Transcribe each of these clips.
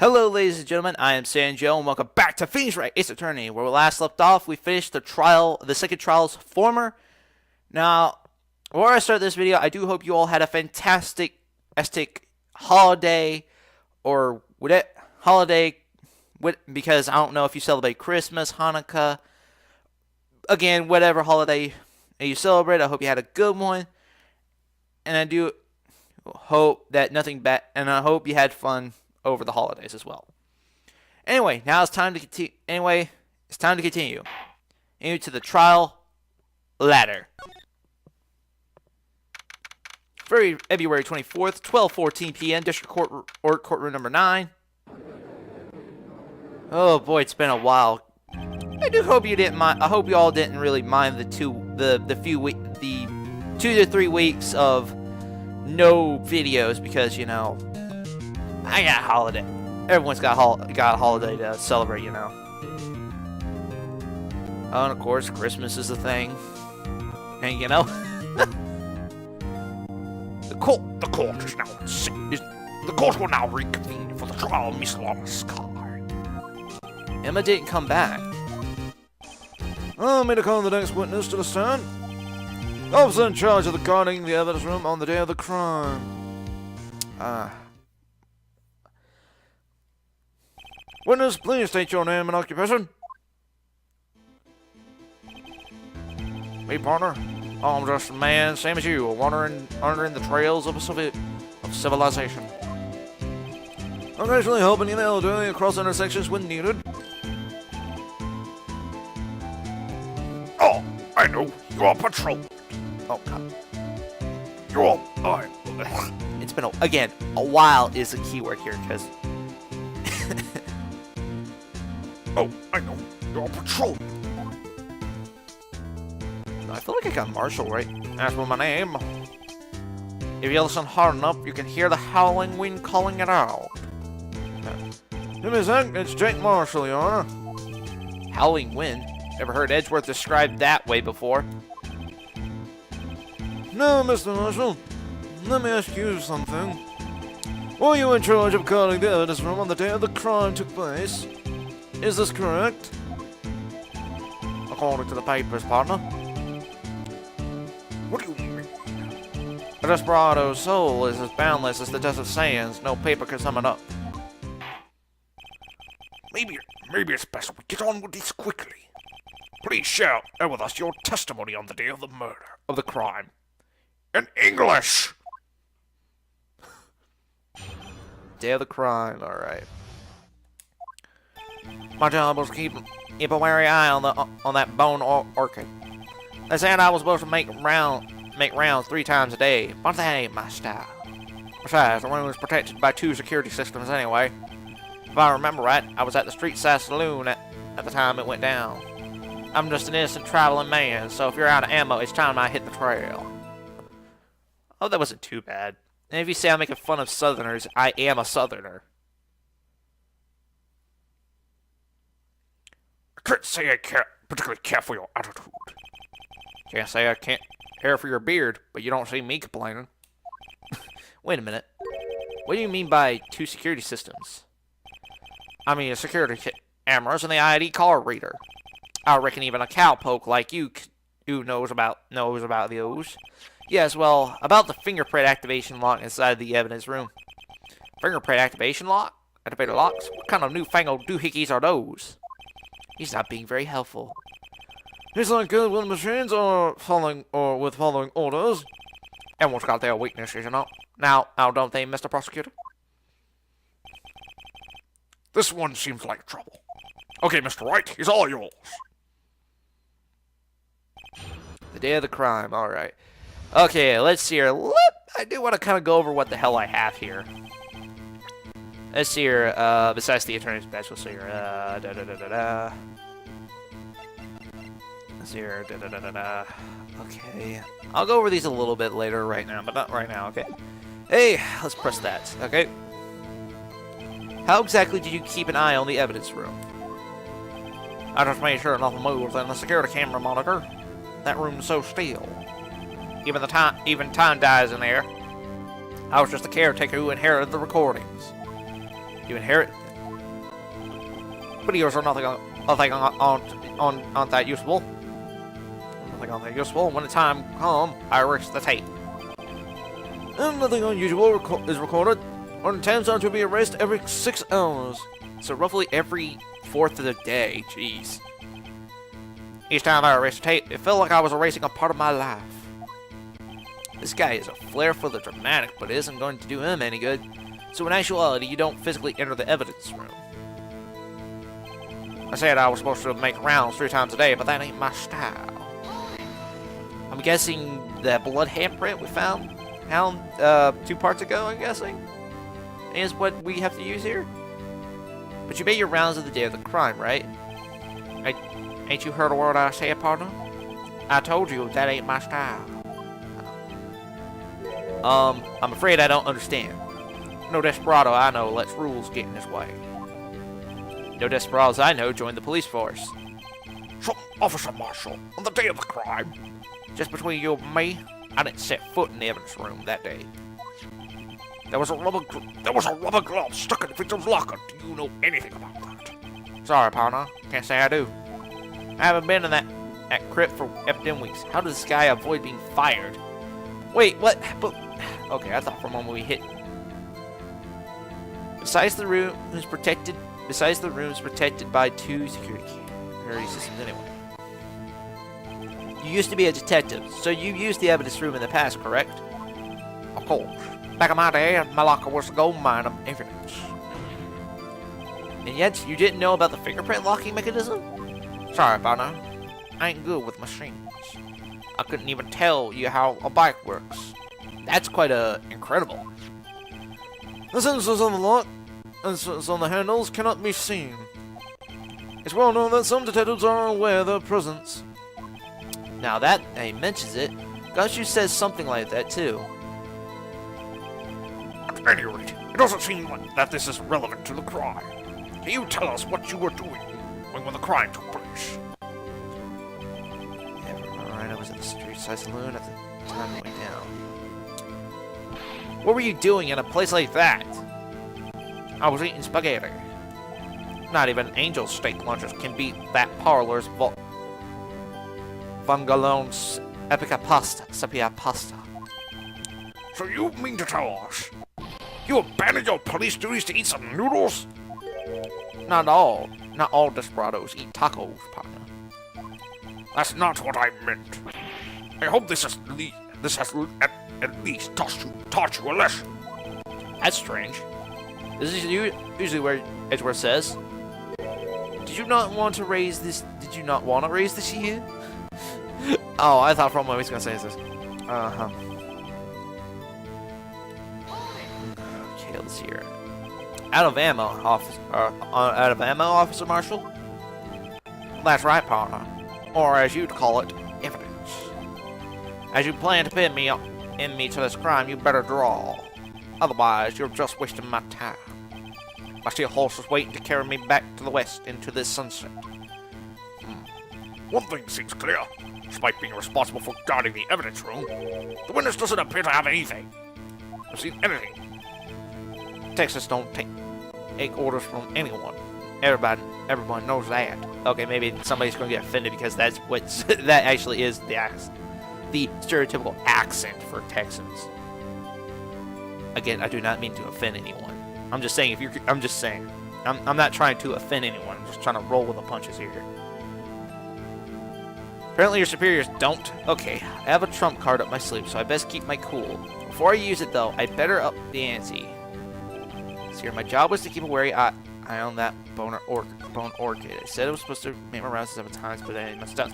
Hello, ladies and gentlemen. I am Sanjo, and welcome back to Wright, Ace Attorney. Where we last left off, we finished the second trial's former. Now, before I start this video, I do hope you all had a fantastic holiday, or because I don't know if you celebrate Christmas, Hanukkah, again, whatever holiday you celebrate. I hope you had a good one, and I do hope that nothing bad, and I hope you had fun over the holidays as well. Anyway, now it's time to continue. Into the trial ladder. February 24th, 12:14 p.m. District Court or Courtroom Number 9. Oh boy, it's been a while. I do hope you didn't mind. I hope you all didn't really mind the 2 to 3 weeks of no videos because I got a holiday. Everyone's got a holiday to celebrate, Oh, and of course, Christmas is a thing. And the court is now the court will now reconvene for the trial of Miss Lawrence Carr. Emma didn't come back. Allow me to call the next witness to the stand. Officer in charge of the guarding the evidence room on the day of the crime. Witness, please state your name and occupation. Me, partner. I'm just a man, same as you, wandering the trails of civilization. Occasionally helping the elderly across intersections when needed. Oh, I know. You are patrol. Oh, God. You're It's been, a while is a keyword here, because... Oh, I know. You're patrol. I feel like I got Marshall right. That's my name. If you listen hard enough, you can hear the howling wind calling it out. Give me a sec, it's Jake Marshall, Your Honor. Howling wind? Never heard Edgeworth described that way before. Now, Mr. Marshall, let me ask you something. Were you in charge of guarding the evidence room on the day the crime took place? Is this correct? According to the papers, partner. What do you mean? A desperado's soul is as boundless as the dust of sands. No paper can sum it up. Maybe it's best we get on with this quickly. Please share with us your testimony on the day of the murder, Of the crime. in English. Day of the crime, alright. My job was to keep a wary eye on that bone orchid. They said I was supposed to make rounds 3 times a day, but that ain't my style. Besides, the room was protected by 2 security systems anyway. If I remember right, I was at the Street Side Saloon at the time it went down. I'm just an innocent traveling man, so if you're out of ammo, it's time I hit the trail. Oh, that wasn't too bad. And if you say I'm making fun of Southerners, I am a Southerner. I can't say I particularly care for your attitude. Can't say I can't care for your beard, but you don't see me complaining. Wait a minute. What do you mean by 2 security systems? I mean, a security cameras and the ID card reader. I reckon even a cowpoke like you knows about those. Yes, well, about the fingerprint activation lock inside the evidence room. Fingerprint activation lock? Activator locks? What kind of newfangled doohickeys are those? He's not being very helpful. He's not good with machines or following orders. Everyone's got their weaknesses, Now, don't they, Mr. Prosecutor? This one seems like trouble. Okay, Mr. Wright, he's all yours. The day of the crime, alright. Okay, let's see here. I do want to kind of go over what the hell I have here. Let's see here, besides the attorney's badge, let's see here, Let's see here, Okay, I'll go over these a little bit later right now, but not right now, okay? Hey, let's press that, okay? How exactly did you keep an eye on the evidence room? I just made sure nothing moved in the security camera monitor. That room's so still. Even time dies in there. I was just the caretaker who inherited the recordings. You inherit? Videos are nothing aren't that useful. Nothing aren't that useful. When the time comes, I erase the tape. And nothing unusual is recorded. Our attempts are to be erased every 6 hours. So roughly every 4th of the day. Jeez. Each time I erased the tape, it felt like I was erasing a part of my life. This guy has a flair for the dramatic, but it isn't going to do him any good. So in actuality, you don't physically enter the evidence room. I said I was supposed to make rounds 3 times a day, but that ain't my style. I'm guessing that blood handprint we found 2 parts ago, I'm guessing, is what we have to use here. But you made your rounds of the day of the crime, right? Ain't you heard a word I said, partner? I told you that ain't my style. I'm afraid I don't understand. No desperado I know lets rules get in his way. No desperados I know joined the police force. So, Officer Marshall, on the day of the crime, just between you and me, I didn't set foot in the evidence room that day. There was a rubber glove stuck in the victim's locker. Do you know anything about that? Sorry, partner. Can't say I do. I haven't been in that crypt for in weeks. How does this guy avoid being fired? Wait, what? But okay, I thought for a moment we hit. Besides the room is protected by 2 security systems anyway. You used to be a detective, so you used the evidence room in the past, correct? Of course. Back in my day, my locker was a gold mine of evidence. And yet, you didn't know about the fingerprint locking mechanism? Sorry, partner. I ain't good with machines. I couldn't even tell you how a bike works. That's quite incredible. The sensors on the lock and sensors on the handles cannot be seen. It's well known that some detectives are aware of their presence. Now that he mentions it, Gumshoe says something like that too. At any rate, it doesn't seem like that this is relevant to the crime. Can you tell us what you were doing when the crime took place? Yeah, Alright, I was at the street side saloon at the time it went down. What were you doing in a place like that? I was eating spaghetti. Not even Angel's steak lunches can beat that parlor's Vangalone's epica pasta, sepia pasta. So you mean to tell us you abandoned your police duties to eat some noodles? Not all desperados eat tacos, partner. That's not what I meant. I hope this has at least taught you a lesson. That's strange. This is usually where Edgeworth says, Did you not want to raise this here? Oh, I thought for a moment he was going to say this. Uh-huh. Okay, let's see here. Out of ammo, Officer Marshall? That's right, partner. Or as you'd call it, evidence. As you plan to pin me to this crime, you better draw. Otherwise, you're just wasting my time. I see a horse is waiting to carry me back to the west into this sunset. One thing seems clear. Despite being responsible for guarding the evidence room, the witness doesn't appear to have anything. Or seen anything. Texas don't take orders from anyone. Everyone knows that. Okay, maybe somebody's going to get offended because that's what that actually is the stereotypical accent for Texans. Again, I do not mean to offend anyone. I'm just saying I'm not trying to offend anyone. I'm just trying to roll with the punches here. Apparently your superiors don't. Okay, I have a trump card up my sleeve, so I best keep my cool. Before I use it, though, I'd better up the ante. So here, my job was to keep a wary eye on that bone orchid. I said I was supposed to make my rounds 7 times, but I messed up.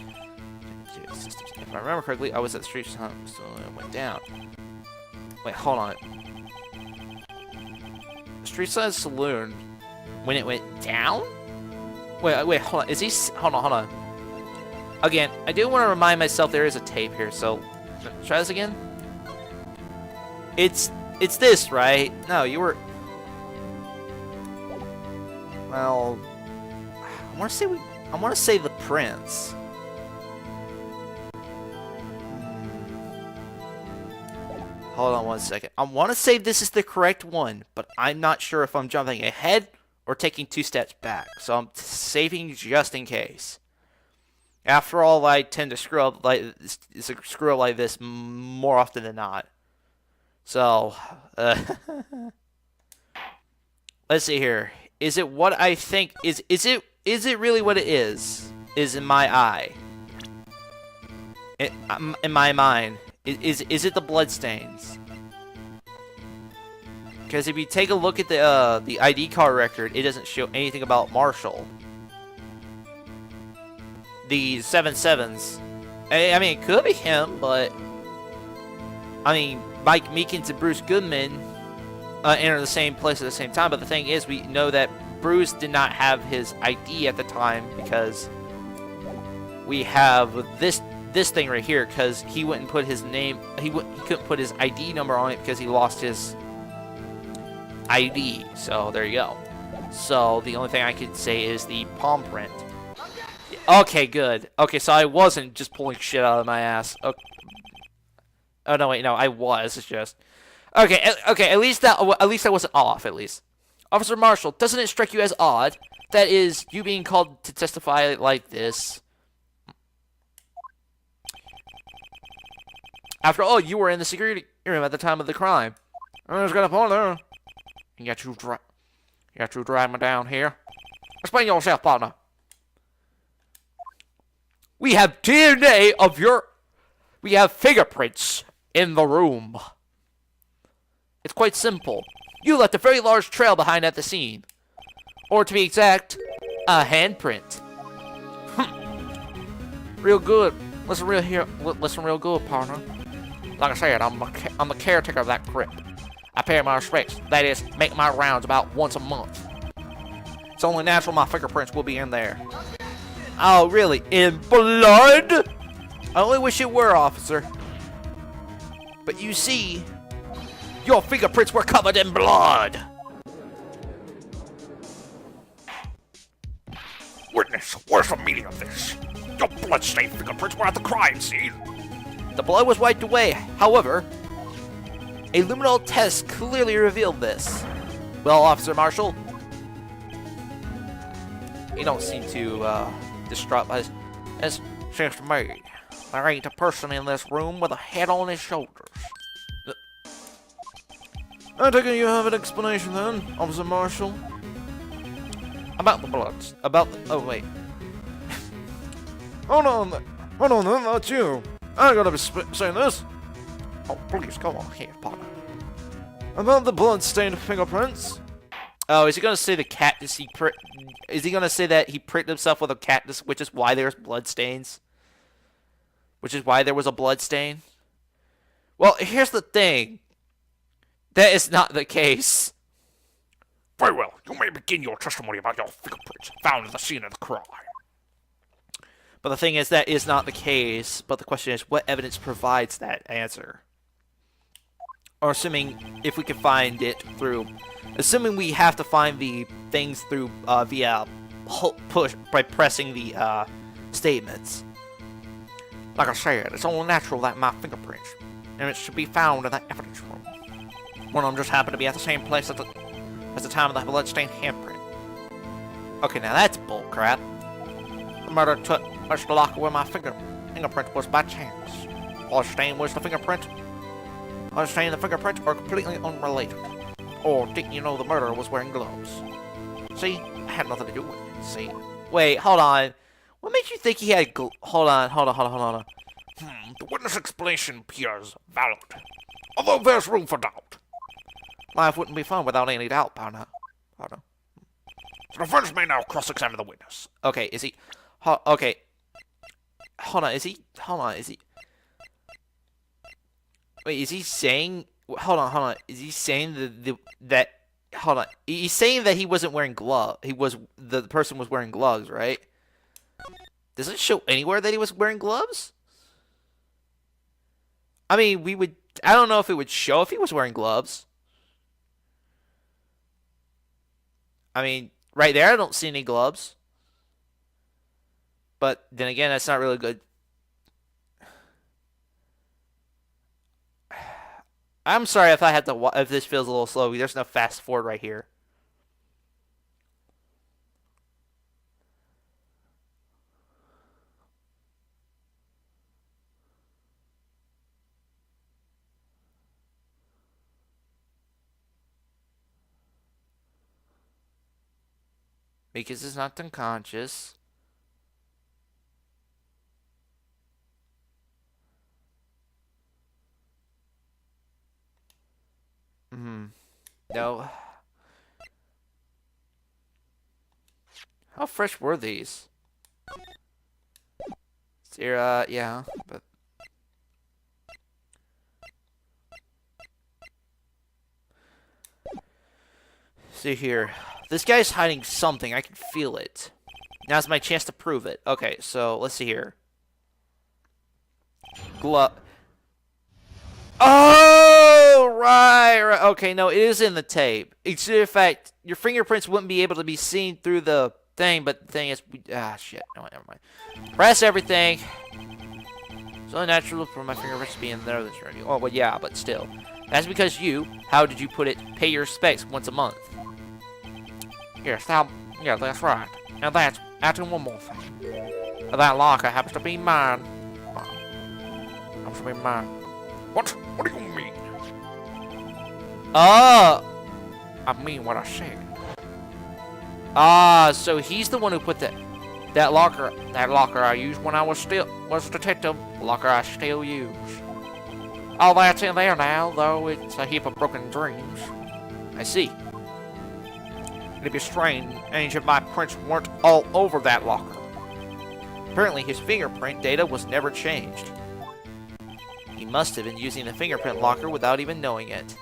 If I remember correctly, I was at the street hunt, so it went down. Wait, hold on. Street side saloon when it went down? Wait, hold on. Is he? Hold on. Again, I do want to remind myself there is a tape here, so try this again. It's this, right? No, you were. Well, I want to say the prince. Hold on one second. I want to say this is the correct one, but I'm not sure if I'm jumping ahead or taking 2 steps back. So I'm saving just in case. After all, I tend to screw up like this more often than not. So, let's see here. Is it what I think? Is it really what it is? Is in my eye? In my mind, is it the bloodstains? Because if you take a look at the ID card record, it doesn't show anything about Marshall. The 7-7s. I mean, it could be him, but I mean, Mike Meekins and Bruce Goodman enter the same place at the same time. But the thing is, we know that Bruce did not have his ID at the time because we have this thing right here. Because he wouldn't put his name. He couldn't put his ID number on it because he lost his ID. So there you go. So the only thing I could say is the palm print. Okay, good. Okay, so I wasn't just pulling shit out of my ass. Okay. Oh no, wait, no, I was. It's just okay. Okay, at least I wasn't off. At least, Officer Marshall, doesn't it strike you as odd that is you being called to testify like this? After all, you were in the security room at the time of the crime. I was gonna point there. And yet you drag me down here. Explain yourself, partner. We have DNA of your... We have fingerprints in the room. It's quite simple. You left a very large trail behind at the scene. Or to be exact, a handprint. Real good. Listen real good, partner. Like I said, I'm the caretaker of that crypt. I pay my respects. That is, make my rounds about once a month. It's only natural my fingerprints will be in there. Oh, really? In blood? I only wish it were, officer. But you see, your fingerprints were covered in blood. Witness, where's the meaning of this? Your bloodstained fingerprints were at the crime scene. The blood was wiped away. However, a luminol test clearly revealed this. Well, Officer Marshall, you don't seem too distraught by this. It seems to me there ain't a person in this room with a head on his shoulders. I take it you have an explanation then, Officer Marshall? About the bloods. Oh, wait. Hold on then, that's you. I gotta be saying this. Oh, please, come on here, partner. About the blood-stained fingerprints. Oh, is he gonna say the cactus is he gonna say that he pricked himself with a cactus, which is why there's blood stains? Which is why there was a blood stain? Well, here's the thing. That is not the case. Very well, you may begin your testimony about your fingerprints found at the scene of the crime. But the thing is, that is not the case. But the question is, what evidence provides that answer? Or assuming if we can find it through... Assuming we have to find the things through via push by pressing the statements. Like I said, it's only natural that my fingerprints, and it should be found in that evidence room. One of them just happened to be at the same place at the time of the bloodstained handprint. Okay, now that's bullcrap. The murder took much the locker where my fingerprint was by chance. Bloodstained was the fingerprint. Bloodstained and the fingerprint are completely unrelated. Or didn't you know the murderer was wearing gloves? See, I had nothing to do with it. See. Wait, hold on. What makes you think he had hold on. The witness explanation appears valid, although there's room for doubt. Life wouldn't be fun without any doubt, partner. So the defense may now cross-examine the witness. Okay, is he... okay. Hold on, is he... Wait, is he saying... Hold on. Is he saying that... Hold on. He's saying that he wasn't wearing gloves. The person was wearing gloves, right? Does it show anywhere that he was wearing gloves? I mean, I don't know if it would show if he was wearing gloves. I mean, right there, I don't see any gloves. But then again, that's not really good. I'm sorry if I had to. If this feels a little slow. There's no fast forward right here. Because it's not unconscious. No. How fresh were these? Yeah, but... See here. This guy's hiding something. I can feel it. Now's my chance to prove it. Okay, so let's see here. Oh, right. Okay, no, it is in the tape. It's in fact, your fingerprints wouldn't be able to be seen through the thing, but the thing is, shit. No, never mind. Press everything. It's only natural for my fingerprints to be in there. Oh, well, yeah, but still. That's because how did you put it, pay your respects once a month. Yes, yeah, that's right. And that's adding one more thing. That locker happens to be mine. Happens to be mine. What? What do you mean? Oh! I mean what I said. So he's the one who put that locker I used when I was a detective. Locker I still use. All that's in there now, though it's a heap of broken dreams. I see. It'd be strange if my prints weren't all over that locker. Apparently his fingerprint data was never changed. He must have been using the fingerprint locker without even knowing it.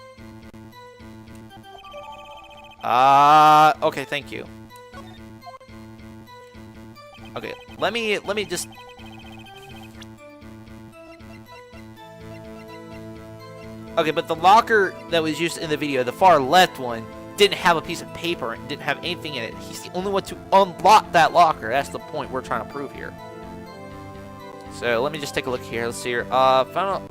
Okay, thank you. Okay, let me just... Okay, but the locker that was used in the video, the far left one, didn't have a piece of paper and didn't have anything in it. He's the only one to unlock that locker. That's the point we're trying to prove here. So let me just take a look here. Let's see here. Found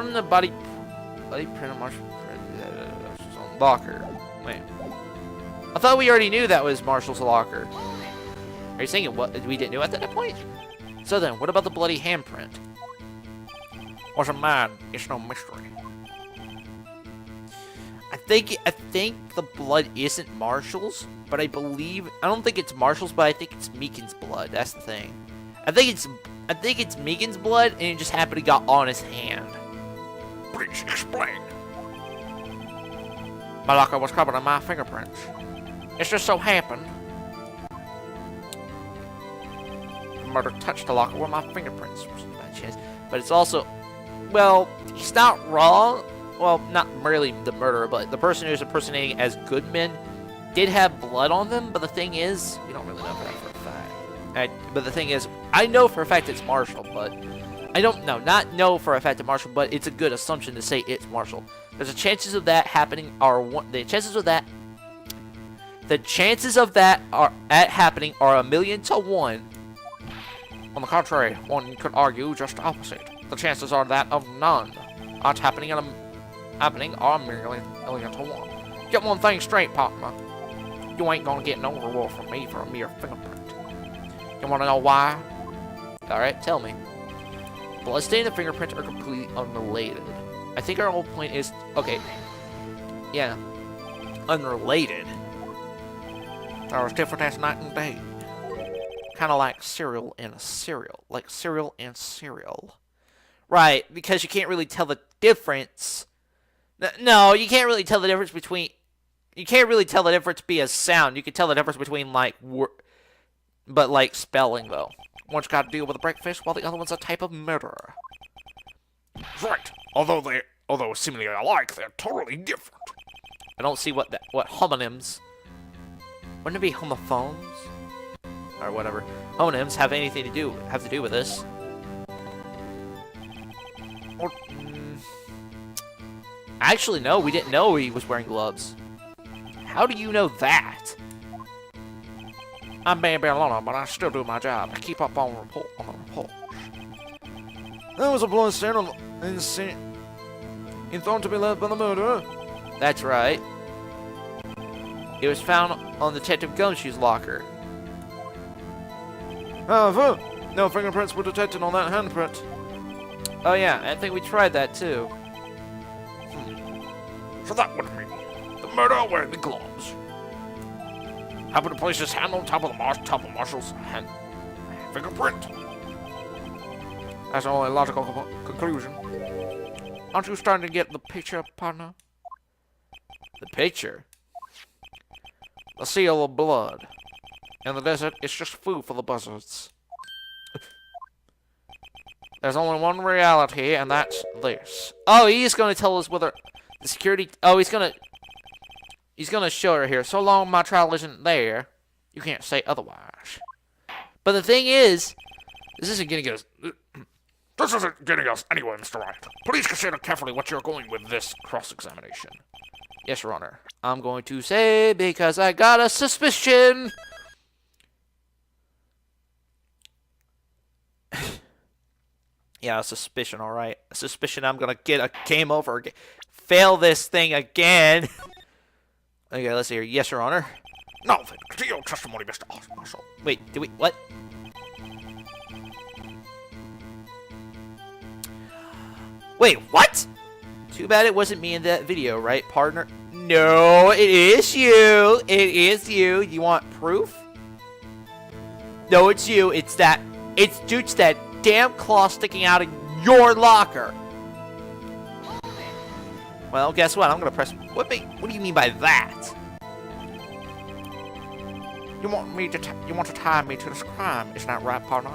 in the body print of Marshall locker. Wait. I thought we already knew that was Marshall's locker. Are you saying we didn't know at that point? So then, what about the bloody handprint? Wasn't mine. It's no mystery. I think the blood isn't Marshall's, but I don't think it's Marshall's, but I think it's Meekin's blood. That's the thing. I think it's Meekin's blood, and it just happened to got on his hand. Please explain. My locker was covered in my fingerprints. It just so happened the murder touched the locker with my fingerprints. By chance. But it's also, well, he's not wrong. Well, not really the murderer, but the person who's impersonating as Goodman did have blood on them. But the thing is, we don't really know for that for a fact. But the thing is, I know for a fact it's Marshall, but I don't know. Not know for a fact it's Marshall, but it's a good assumption to say it's Marshall. There's a chances of that happening are the chances of that happening are 1,000,000 to 1. On the contrary, one could argue just opposite. The chances are that of none. Odds happening are 1,000,000 to 1. Get one thing straight, partner. You ain't gonna get no reward from me for a mere fingerprint. You wanna know why? Alright, tell me. Bloodstain and fingerprints are completely unrelated. I think our whole point is... Okay. Yeah. Unrelated. They're as different as night and day. Kinda like cereal and a cereal. Like cereal and cereal. Right, because you can't really tell the difference. No, you can't really tell the difference between... You can't really tell the difference via sound. You can tell the difference between, like, but, like, spelling, though. One's got to deal with a breakfast, while the other one's a type of murderer. Right. Although seemingly alike, they're totally different. I don't see what homonyms... Wouldn't it be homophones? Or whatever. Homonyms have anything to do with this. Or... Actually, no, we didn't know he was wearing gloves. How do you know that? I may be alone, but I still do my job. I keep up on the report. There was a blood stain in thought to be left by the murderer. That's right. It was found on Detective Gumshoe's locker. However, no fingerprints were detected on that handprint. Oh yeah, I think we tried that too. So that would mean the murderer wearing the gloves happened to place his hand on top of the marshal's hand fingerprint. That's the only logical conclusion. Aren't you starting to get the picture, partner? The picture? The seal of blood. In the desert, it's just food for the buzzards. There's only one reality, and that's this. Oh, he's going to tell us whether the security... Oh, he's going to show her here. So long my trial isn't there, you can't say otherwise. But the thing is, this isn't getting us... This isn't getting us anywhere, Mr. Wright. Please consider carefully what you're going with this cross-examination. Yes, Your Honor. I'm going to say because I got a suspicion. Yeah, a suspicion, all right. A suspicion I'm going to get a game over. Fail this thing again. Okay, let's see here. Yes, Your Honor. Now then, continue your testimony, Mr. Marshal. Wait, did we... What? Wait, what? Too bad it wasn't me in that video, right, partner? No, it is you. It is you. You want proof? No, it's you. It's that damn claw sticking out in your locker. Well, guess what? I'm gonna press... What do you mean by that? You want to tie me to this crime, isn't that right, partner?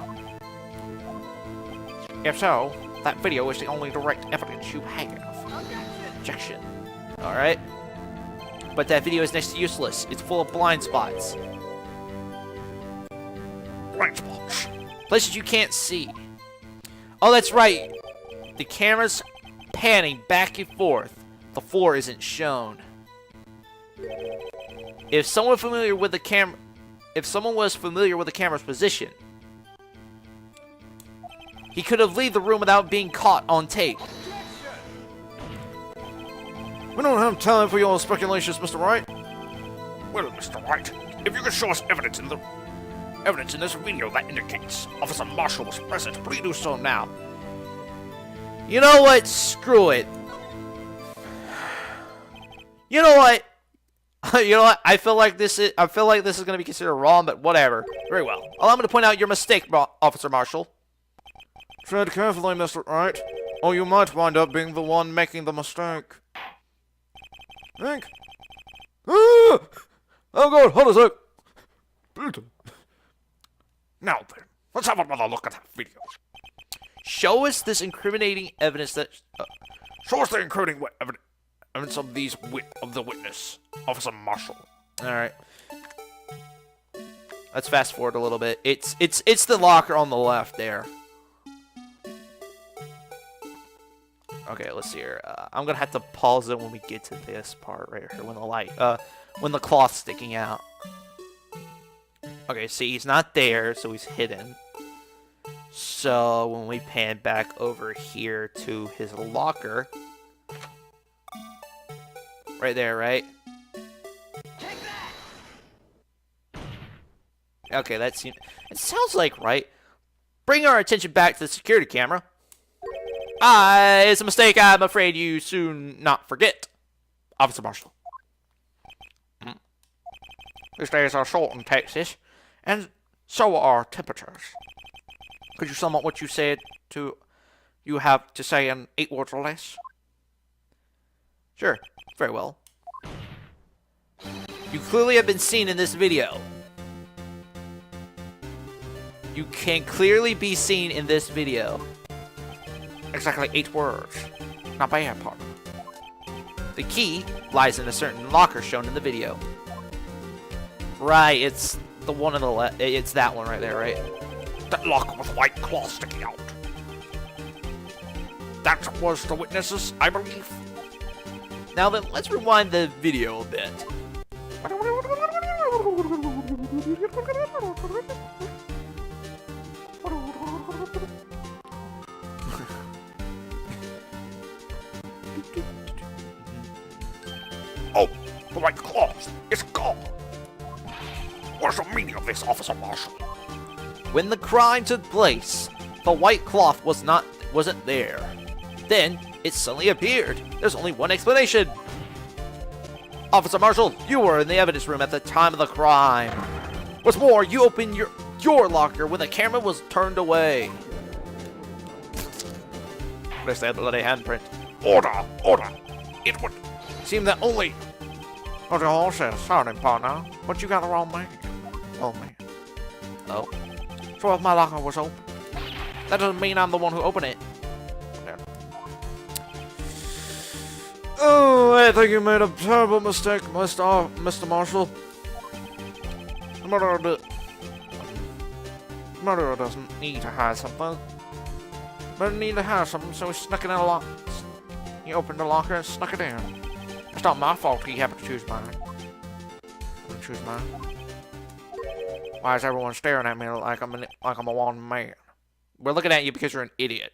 If so, that video is the only direct evidence you have. Objection. Alright. But that video is next to useless. It's full of blind spots. Blind spots? Places you can't see. Oh, that's right. The camera's panning back and forth. The floor isn't shown. If someone was familiar with the camera's position, he could have left the room without being caught on tape. We don't have time for your speculations, Mr. Wright. Well, Mr. Wright, if you could show us evidence in this video that indicates Officer Marshall was present, please do so now. You know what? Screw it. You know what? You know what? I feel like this is going to be considered wrong, but whatever. Very well. Allow me to point out your mistake, Officer Marshall. Tread carefully, Mr. Wright, or you might wind up being the one making the mistake. Think. Ah! Oh God, hold a sec. Now then, let's have another look at that video. Show us this incriminating evidence that... Show us the incriminating evidence of the witness, Officer Marshall. Alright. Let's fast forward a little bit. It's the locker on the left there. Okay, let's see here. I'm gonna have to pause it when we get to this part right here, when the cloth's sticking out. Okay, see, he's not there, so he's hidden. So when we pan back over here to his locker, right there, right? Okay, it sounds like right. Bring our attention back to the security camera. It's a mistake I'm afraid you soon not forget, Officer Marshall. These days are short in Texas, and so are temperatures. Could you sum up what you have to say in 8 words or less? Sure, very well. You clearly have been seen in this video. You can clearly be seen in this video. Exactly 8 words. Not bad, partner. The key lies in a certain locker shown in the video. Right, it's the one on the left. It's that one right there, right? That locker with white claws sticking out. That was the witnesses, I believe. Now then, let's rewind the video a bit. Oh, the white claws. It's gone. What's the meaning of this, Officer Marshall? When the crime took place, the white cloth wasn't there. Then it suddenly appeared. There's only one explanation. Officer Marshall, you were in the evidence room at the time of the crime. What's more, you opened your locker when the camera was turned away. There's that bloody handprint. Order! Order! It would... Seemed that only... What you all said, sorry, partner, but you got the wrong man. Oh, man. Oh. So if my locker was open, That doesn't mean I'm the one who opened it. oh, I think you made a terrible mistake, Mr. Marshall. The murderer doesn't need to hide something. But he needed to hide something, so he snuck it in a lock. He opened the locker and snuck it in. It's not my fault he happened to choose mine. Why is everyone staring at me like I'm a wanted man? We're looking at you because you're an idiot.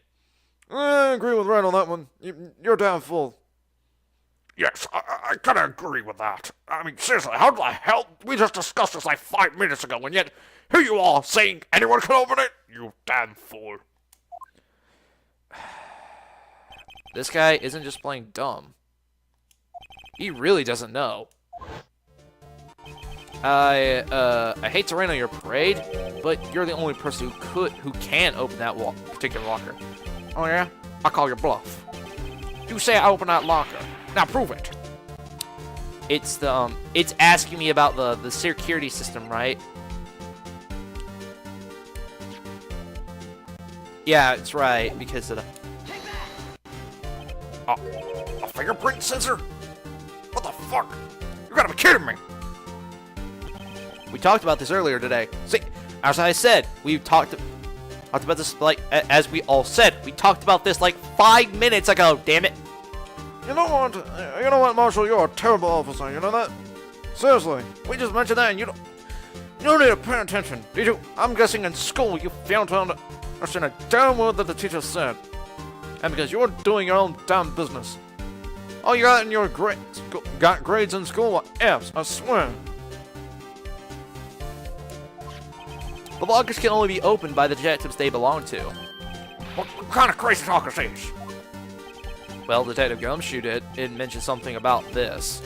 I agree with Wright on that one. You're damn full. Yes, I kinda agree with that. I mean, seriously, how the hell... We just discussed this like 5 minutes ago, and yet here you are saying anyone can open it? You damn fool. This guy isn't just playing dumb. He really doesn't know. I hate to rain on your parade, but you're the only person who can open that particular locker. Oh yeah? I call your bluff. You say I opened that locker. Now prove it. It's it's asking me about the security system, right? Yeah, it's right, because of the... A fingerprint sensor? What the fuck? You gotta be kidding me. We talked about this earlier today. See, as I said, we talked about this, like, as we all said, we talked about this like 5 minutes ago, damn it. You know what, Marshall? You're a terrible officer, you know that? Seriously, we just mentioned that and you don't need to pay attention, did you? I'm guessing in school you failed to understand a damn word that the teacher said. And because you're doing your own damn business. All you got in your grades in school were F's, I swear. The lockers can only be opened by the detectives they belong to. What kind of crazy talk is this? Well, Detective Gumshoe did mention something about this.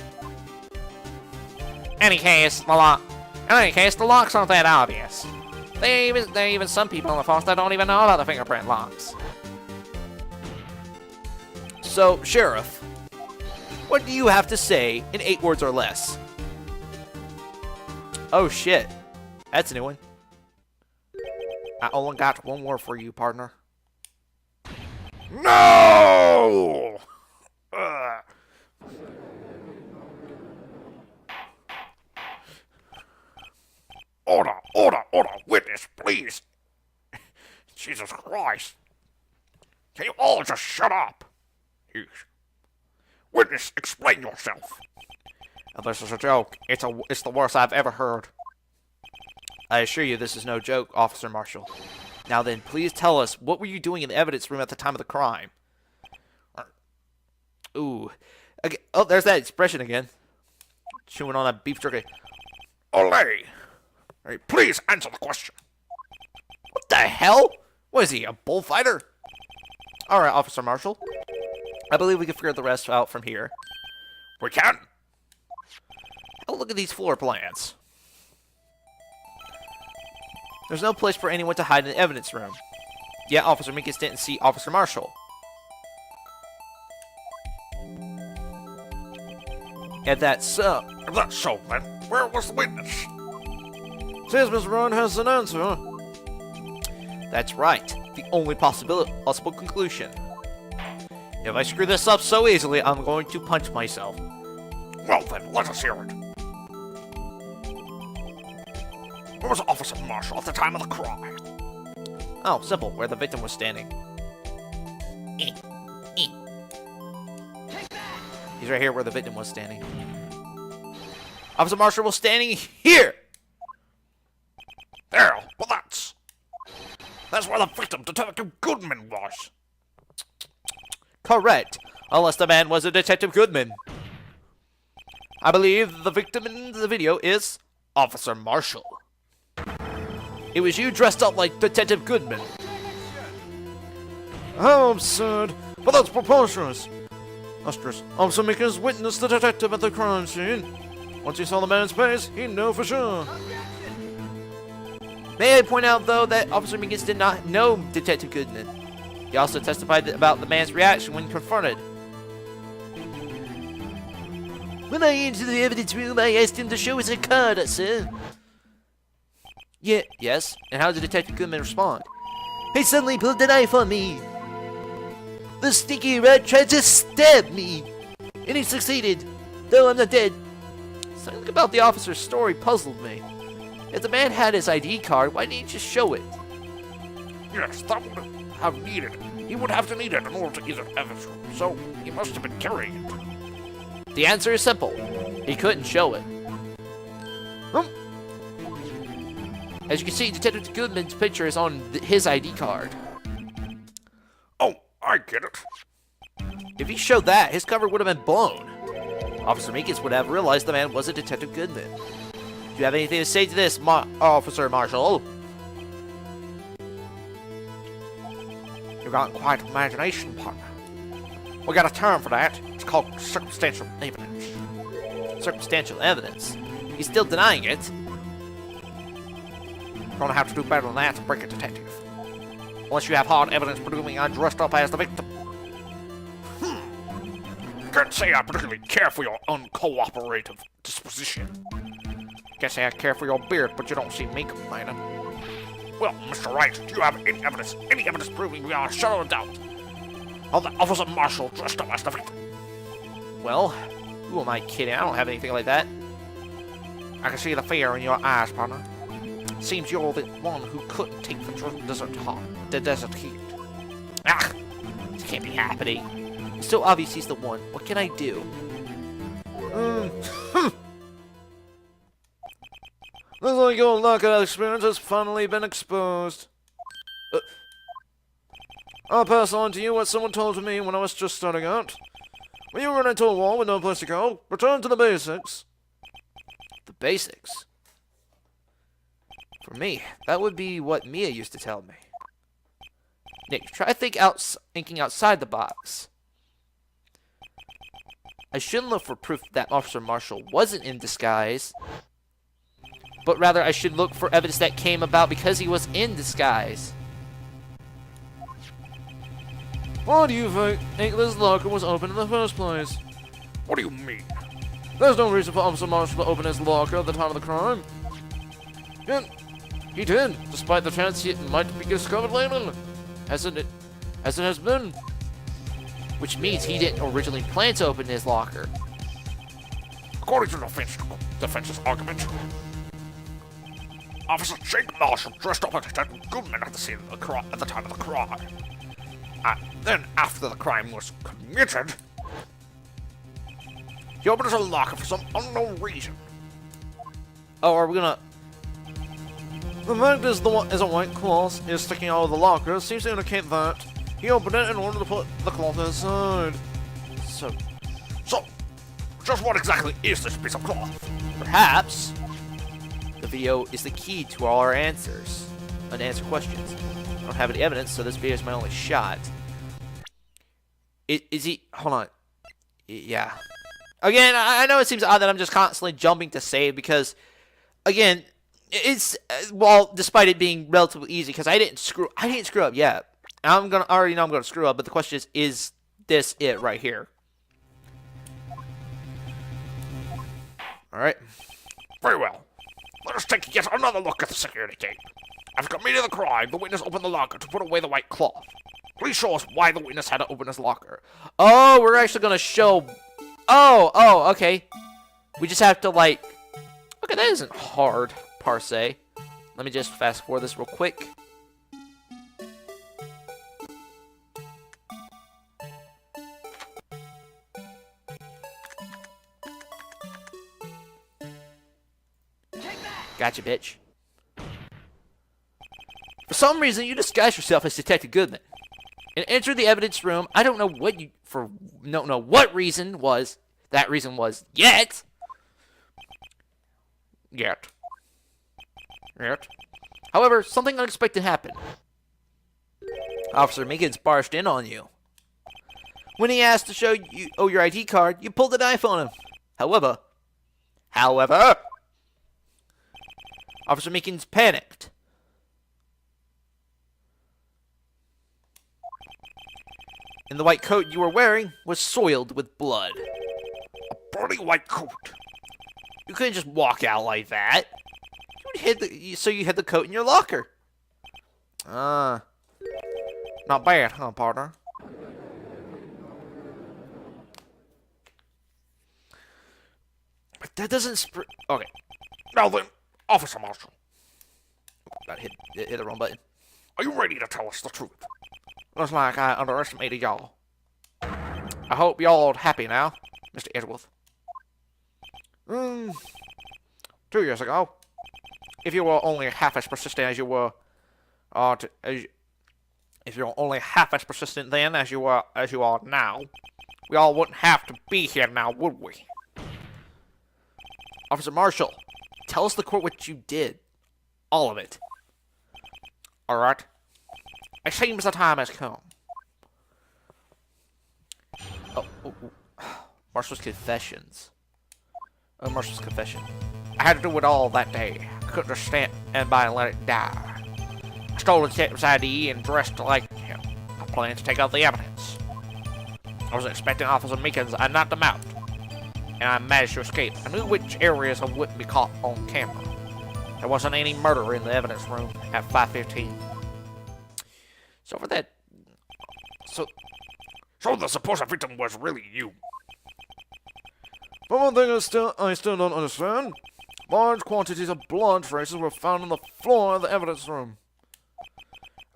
In any case, the locks aren't that obvious. There are even some people in the force that don't even know about the fingerprint locks. So, Sheriff, what do you have to say in 8 words or less? Oh shit, that's a new one. I only got one word for you, partner. No! Order, order, order, witness, please. Jesus Christ. Can you all just shut up? Jeez. Witness, explain yourself. Now, this is a joke. It's the worst I've ever heard. I assure you this is no joke, Officer Marshall. Now then, please tell us, what were you doing in the evidence room at the time of the crime? Ooh. Okay. Oh, there's that expression again. Chewing on a beef jerky. Olay! Hey, please answer the question. What the hell? What is he, a bullfighter? Alright, Officer Marshall. I believe we can figure the rest out from here. We can? Oh, look at these floor plans. There's no place for anyone to hide in the evidence room. Yet Officer Minkus didn't see Officer Marshall. And that's so. If that's so, then, where was the witness? Says Mr. Ryan has an answer, huh? That's right. The only possible conclusion. If I screw this up so easily, I'm going to punch myself. Well then, let us hear it. Where was Officer Marshall at the time of the crime? Oh, simple. Where the victim was standing. He's right here where the victim was standing. Officer Marshall was standing here! There, well that's where the victim, Detective Goodman, was. Correct. Unless the man was a Detective Goodman. I believe the victim in the video is Officer Marshall. It was you dressed up like Detective Goodman. How absurd! But that's preposterous! Asterisk. Officer Meekins witnessed the detective at the crime scene. Once he saw the man's face, he knew for sure. May I point out, though, that Officer Meekins did not know Detective Goodman. He also testified about the man's reaction when confronted. When I entered the evidence room, I asked him to show us a card, sir. Yes. And how did Detective Goodman respond? He suddenly pulled a knife on me. The stinky rat tried to stab me, and he succeeded, though I'm not dead. Something about the officer's story puzzled me. If the man had his ID card, why didn't he just show it? Yes, that would have needed it. He would have to need it in order to enter the evidence room, so he must have been carrying it. The answer is simple. He couldn't show it. As you can see, Detective Goodman's picture is on his ID card. Oh, I get it. If he showed that, his cover would have been blown. Officer Meekins would have realized the man wasn't Detective Goodman. Do you have anything to say to this, Officer Marshall? You've got quite an imagination, partner. We got a term for that. It's called circumstantial evidence. Circumstantial evidence? He's still denying it. You're gonna have to do better than that to break a detective. Unless you have hard evidence proving I dressed up as the victim. Can't say I particularly care for your uncooperative disposition. Can't say I care for your beard, but you don't see me complaining. Well, Mr. Wright, do you have any evidence proving beyond a shadow of doubt of the Officer Marshall dressed up as the victim? Well, who am I kidding? I don't have anything like that. I can see the fear in your eyes, partner. Seems you're the one who couldn't take the desert heat. Ah! This can't be happening. It's so obvious he's the one. What can I do? Looks like your knockout experience has finally been exposed. I'll pass on to you what someone told me when I was just starting out. When you run into a wall with no place to go, return to the basics. The basics? For me, that would be what Mia used to tell me. Nick, try thinking outside the box. I shouldn't look for proof that Officer Marshall wasn't in disguise, but rather I should look for evidence that came about because he was in disguise. Why do you think this locker was open in the first place? What do you mean? There's no reason for Officer Marshall to open his locker at the time of the crime. Yet, he did, despite the chance it might be discovered later, as it has been. Which means he didn't originally plan to open his locker. According to the defense's argument, Officer Jake Marshall dressed up as Detective Goodman at the scene of at the time of the crime. And then, after the crime was committed, he opened his locker for some unknown reason. Oh, are we gonna... The fact is a white cloth is sticking out of the locker seems to indicate that he opened it in order to put the cloth inside. So, just what exactly is this piece of cloth? Perhaps the video is the key to all our answers. Unanswered questions. I don't have any evidence, so this video is my only shot. Is he... Hold on. Yeah. Again, I know it seems odd that I'm just constantly jumping to save because, again, it's... well, despite it being relatively easy, because I didn't screw up yet. I already know I'm gonna screw up, but the question is this it right here? Alright. Very well. Let us take yet another look at the security tape. After committing the crime, the witness opened the locker to put away the white cloth. Please show us why the witness had to open his locker. Oh, we're actually gonna show... Oh, okay. We just have to, like... Okay, that isn't hard, per se. Let me just fast forward this real quick. Gotcha, bitch. For some reason, you disguised yourself as Detective Goodman and entered the evidence room. I don't know what what reason was that reason was yet. However, something unexpected happened. Officer Meekins barged in on you. When he asked to show you your ID card, you pulled a knife on him. However, Officer Meekins panicked. And the white coat you were wearing was soiled with blood. A bloody white coat. You couldn't just walk out like that. So you hid the coat in your locker. Not bad, huh, partner? But that doesn't okay. Now then, Officer Marshall, About hit the wrong button. are you ready to tell us the truth? Looks like I underestimated y'all. I hope y'all are happy now, Mr. Edgeworth. 2 years ago, if you were only half as persistent as you were, if you're only half as persistent then as you are now, we all wouldn't have to be here now, would we? Officer Marshall, tell us the court what you did. All of it. Alright. It seems the time has come. Marshall's confessions. Oh, Marshall's confession. I had to do it all that day. I couldn't just stand by and let it die. I stole the detective's ID and dressed like him. I planned to take out the evidence. I was expecting Officer Meekins. I knocked him out, and I managed to escape. I knew which areas I wouldn't be caught on camera. There wasn't any murder in the evidence room at 5:15. So for that... So the supposed victim was really you. But one thing I still don't understand. Large quantities of blood traces were found on the floor of the evidence room.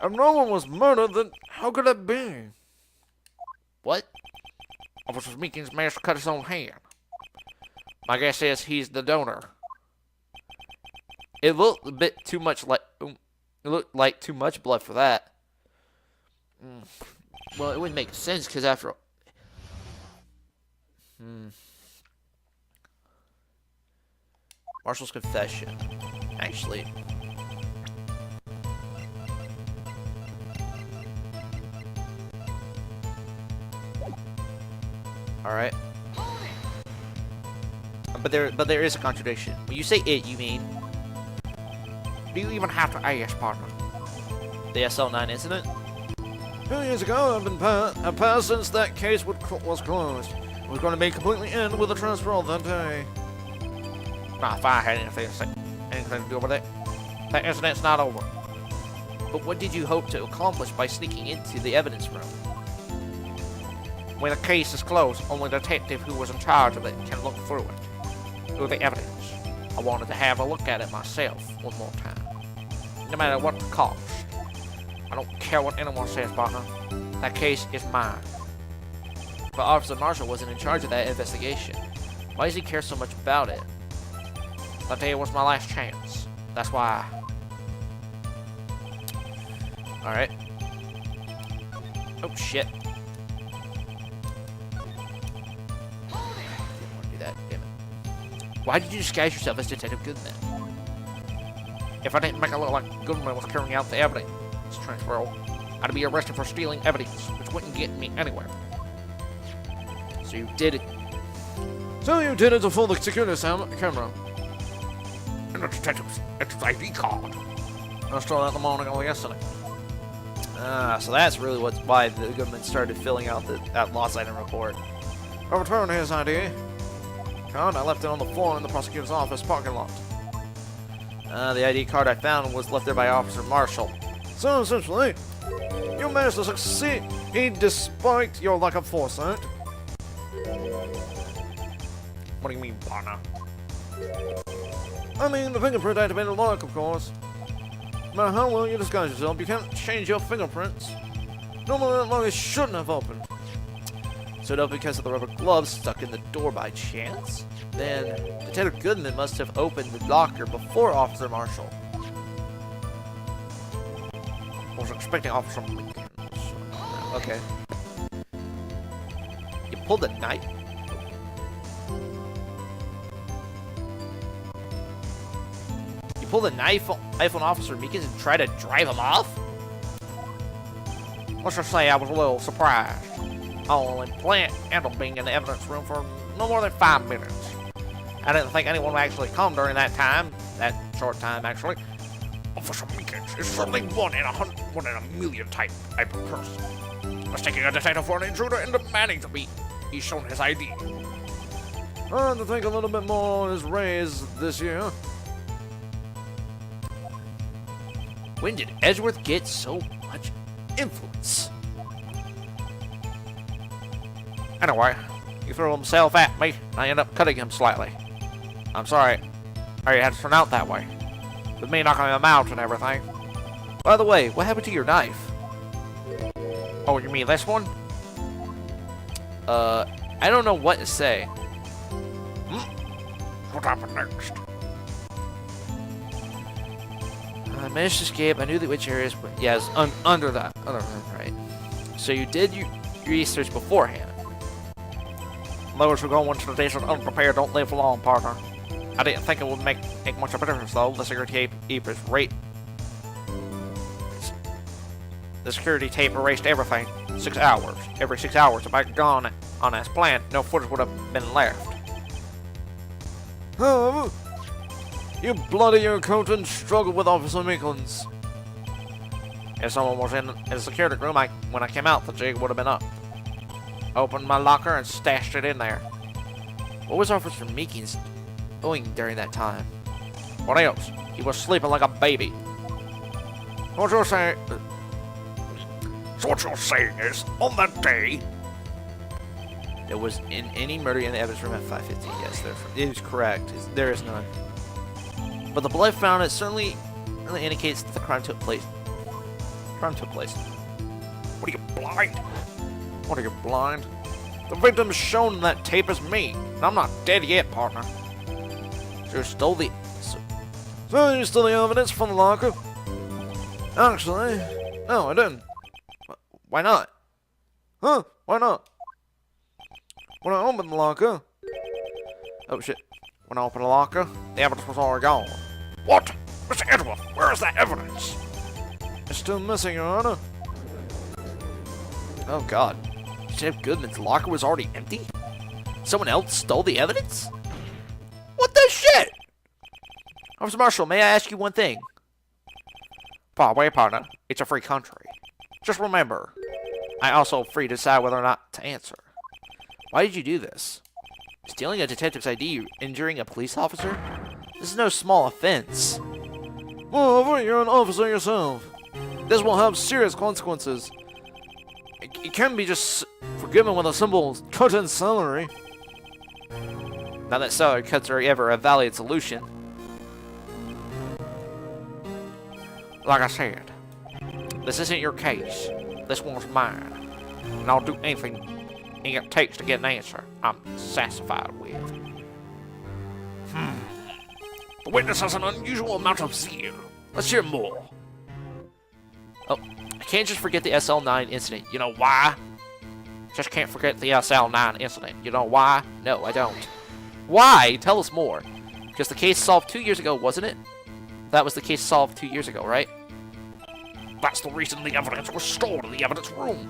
If no one was murdered, then how could that be? What? Officer Meekins managed to cut his own hand. My guess is he's the donor. It looked a bit too much like... It looked like too much blood for that. Well, it wouldn't make sense, because after all... Marshall's confession. Actually... Alright. But there is a contradiction. When you say it, you mean... Do you even have to ask, partner? The SL9 incident? 2 years ago, I've passed since that case was closed. It was going to be completely end with the transfer that day. Nah, if I had anything to do with it, that incident's not over. But what did you hope to accomplish by sneaking into the evidence room? When the case is closed, only the detective who was in charge of it can look through the evidence. I wanted to have a look at it myself one more time. No matter what the cost. I don't care what anyone says, partner. That case is mine. But Officer Marshall wasn't in charge of that investigation. Why does he care so much about it? That day was my last chance. That's why. Alright. Oh, shit. That, damn it. Why did you disguise yourself as Detective Goodman? If I didn't make it look like Goodman was carrying out the evidence transfer, I'd be arrested for stealing evidence, which wouldn't get me anywhere. So you did it. So you did it to fool the security camera. And the detective's ID card. I stole that the morning of yesterday. So that's really why the Goodman started filling out that lost item report. I returned his ID card. I left it on the floor in the prosecutor's office parking lot. The ID card I found was left there by Officer Marshall. So essentially, you managed to succeed despite your lack of foresight. What do you mean, partner? I mean, the fingerprint activated lock, of course. No matter how well you disguise yourself, you can't change your fingerprints. Normally that lock shouldn't have opened. So it opened because of the rubber gloves stuck in the door by chance? Then Detective Goodman must have opened the locker before Officer Marshall. I was expecting Officer Meekins. Okay. You pulled a knife? You pulled a knife on Officer Meekins and tried to drive him off? Let's just say I was a little surprised. I'll implant handle being in the evidence room for no more than 5 minutes. I didn't think anyone would actually come during that time. That short time, actually. Officer Meekins is certainly one in a million type of person. Mistaking a detective for an intruder and demanding to be he's shown his ID. I had to think a little bit more on his raise this year. When did Edgeworth get so much influence? Anyway, he threw himself at me, and I ended up cutting him slightly. I'm sorry. Or you had to turn out that way. With me knocking him out and everything. By the way, what happened to your knife? Oh, you mean this one? I don't know what to say. What happened next? I managed to escape. I knew the which areas, but yeah, it's under that. Right. So you did your research beforehand. Those who go into the desert unprepared don't live long, partner. I didn't think it would make much of a difference, though. The security tape erased everything. 6 hours. Every 6 hours, if I had gone on as planned, no footage would have been left. However, you bloody accountant struggled with Officer Meekins. If someone was in the security room, when I came out, the jig would have been up. Opened my locker and stashed it in there. What was Officer Meekins doing during that time? What else? He was sleeping like a baby. What you're saying? So what you're saying is, on that day, there was any murder in the evidence room at 5:15. Yes, it is correct. There is none. But the blood found it certainly indicates that the crime took place. What are you, blind? What are you, blind? The victim shown in that tape is me, and I'm not dead yet, partner. So you stole the... So you stole the evidence from the locker? Actually, no, I didn't. Why not? Huh? Why not? When I opened the locker... Oh, shit. When I opened the locker, the evidence was already gone. What? Mr. Edgeworth, where is that evidence? It's still missing, Your Honor. Oh, God. Sheriff Goodman's locker was already empty? Someone else stole the evidence? What the shit? Officer Marshall, may I ask you one thing? By the way, partner, it's a free country. Just remember, I also free to decide whether or not to answer. Why did you do this? Stealing a detective's ID, injuring a police officer? This is no small offense. Moreover, you're an officer yourself. This will have serious consequences. It can't be just forgiven with a simple cut in salary. Not that salary cuts are ever a valid solution. like I said, this isn't your case. This one's mine. And I'll do anything it takes to get an answer I'm satisfied with. The witness has an unusual amount of zeal. Let's hear more. Oh, I can't just forget the SL9 incident. You know why? Just can't forget the SL9 incident. You know why? No, I don't. Why? Tell us more. Because the case solved 2 years ago, wasn't it? That was the case solved 2 years ago, right? That's the reason the evidence was stored in the evidence room.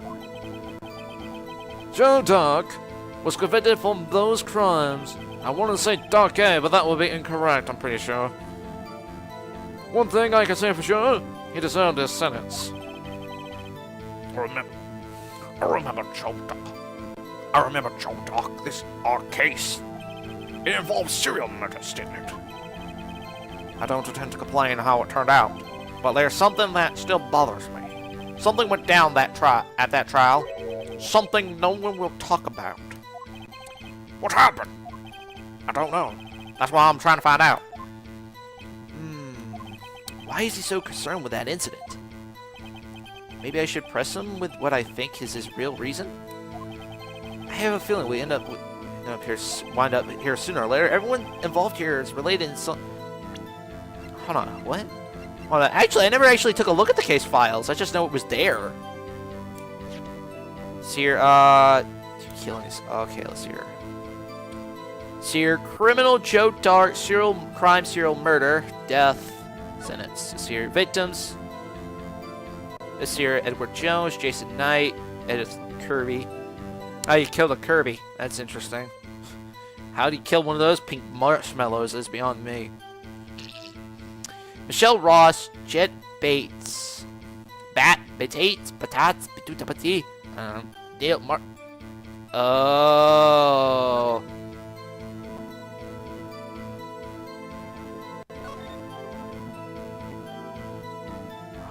Joe Dark was convicted for those crimes. I want to say Dark A, but that would be incorrect, I'm pretty sure. One thing I can say for sure, he deserved his sentence. I remember Joe Dark. I remember Joe Dark, our case. It involved serial murders, didn't it? I don't intend to complain how it turned out, but there's something that still bothers me. Something went down at that trial. Something no one will talk about. What happened? I don't know. That's why I'm trying to find out. Why is he so concerned with that incident? Maybe I should press him with what I think is his real reason? I have a feeling we wind up here sooner or later. Everyone involved here is related in some... Hold on, what? Hold on. Actually, I never actually took a look at the case files. I just know it was there. See here, killings. Okay, let's see here. See here, criminal Joe Dark, serial murder, death, sentence. See here, victims. This here, Edward Jones, Jason Knight, Edith Kirby, Oh, you killed a Kirby. That's interesting. How do you kill one of those pink marshmallows is beyond me. Michelle Ross, Jet Bates, Bat, Batates, Patats, Batuta Pati, Dale Mark. Oh.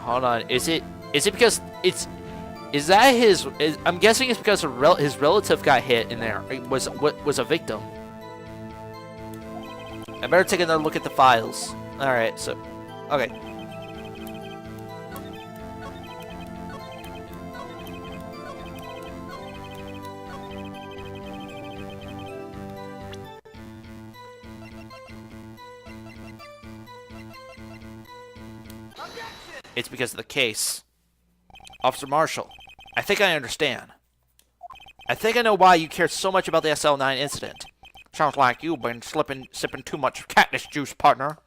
Hold on. Is it because it's. Is that his? I'm guessing it's because his relative got hit in there. It was a victim. I better take another look at the files. All right, so, okay. It's because of the case. Officer Marshall, I think I understand. I think I know why you care so much about the SL9 incident. Sounds like you've been sipping too much cactus juice, partner.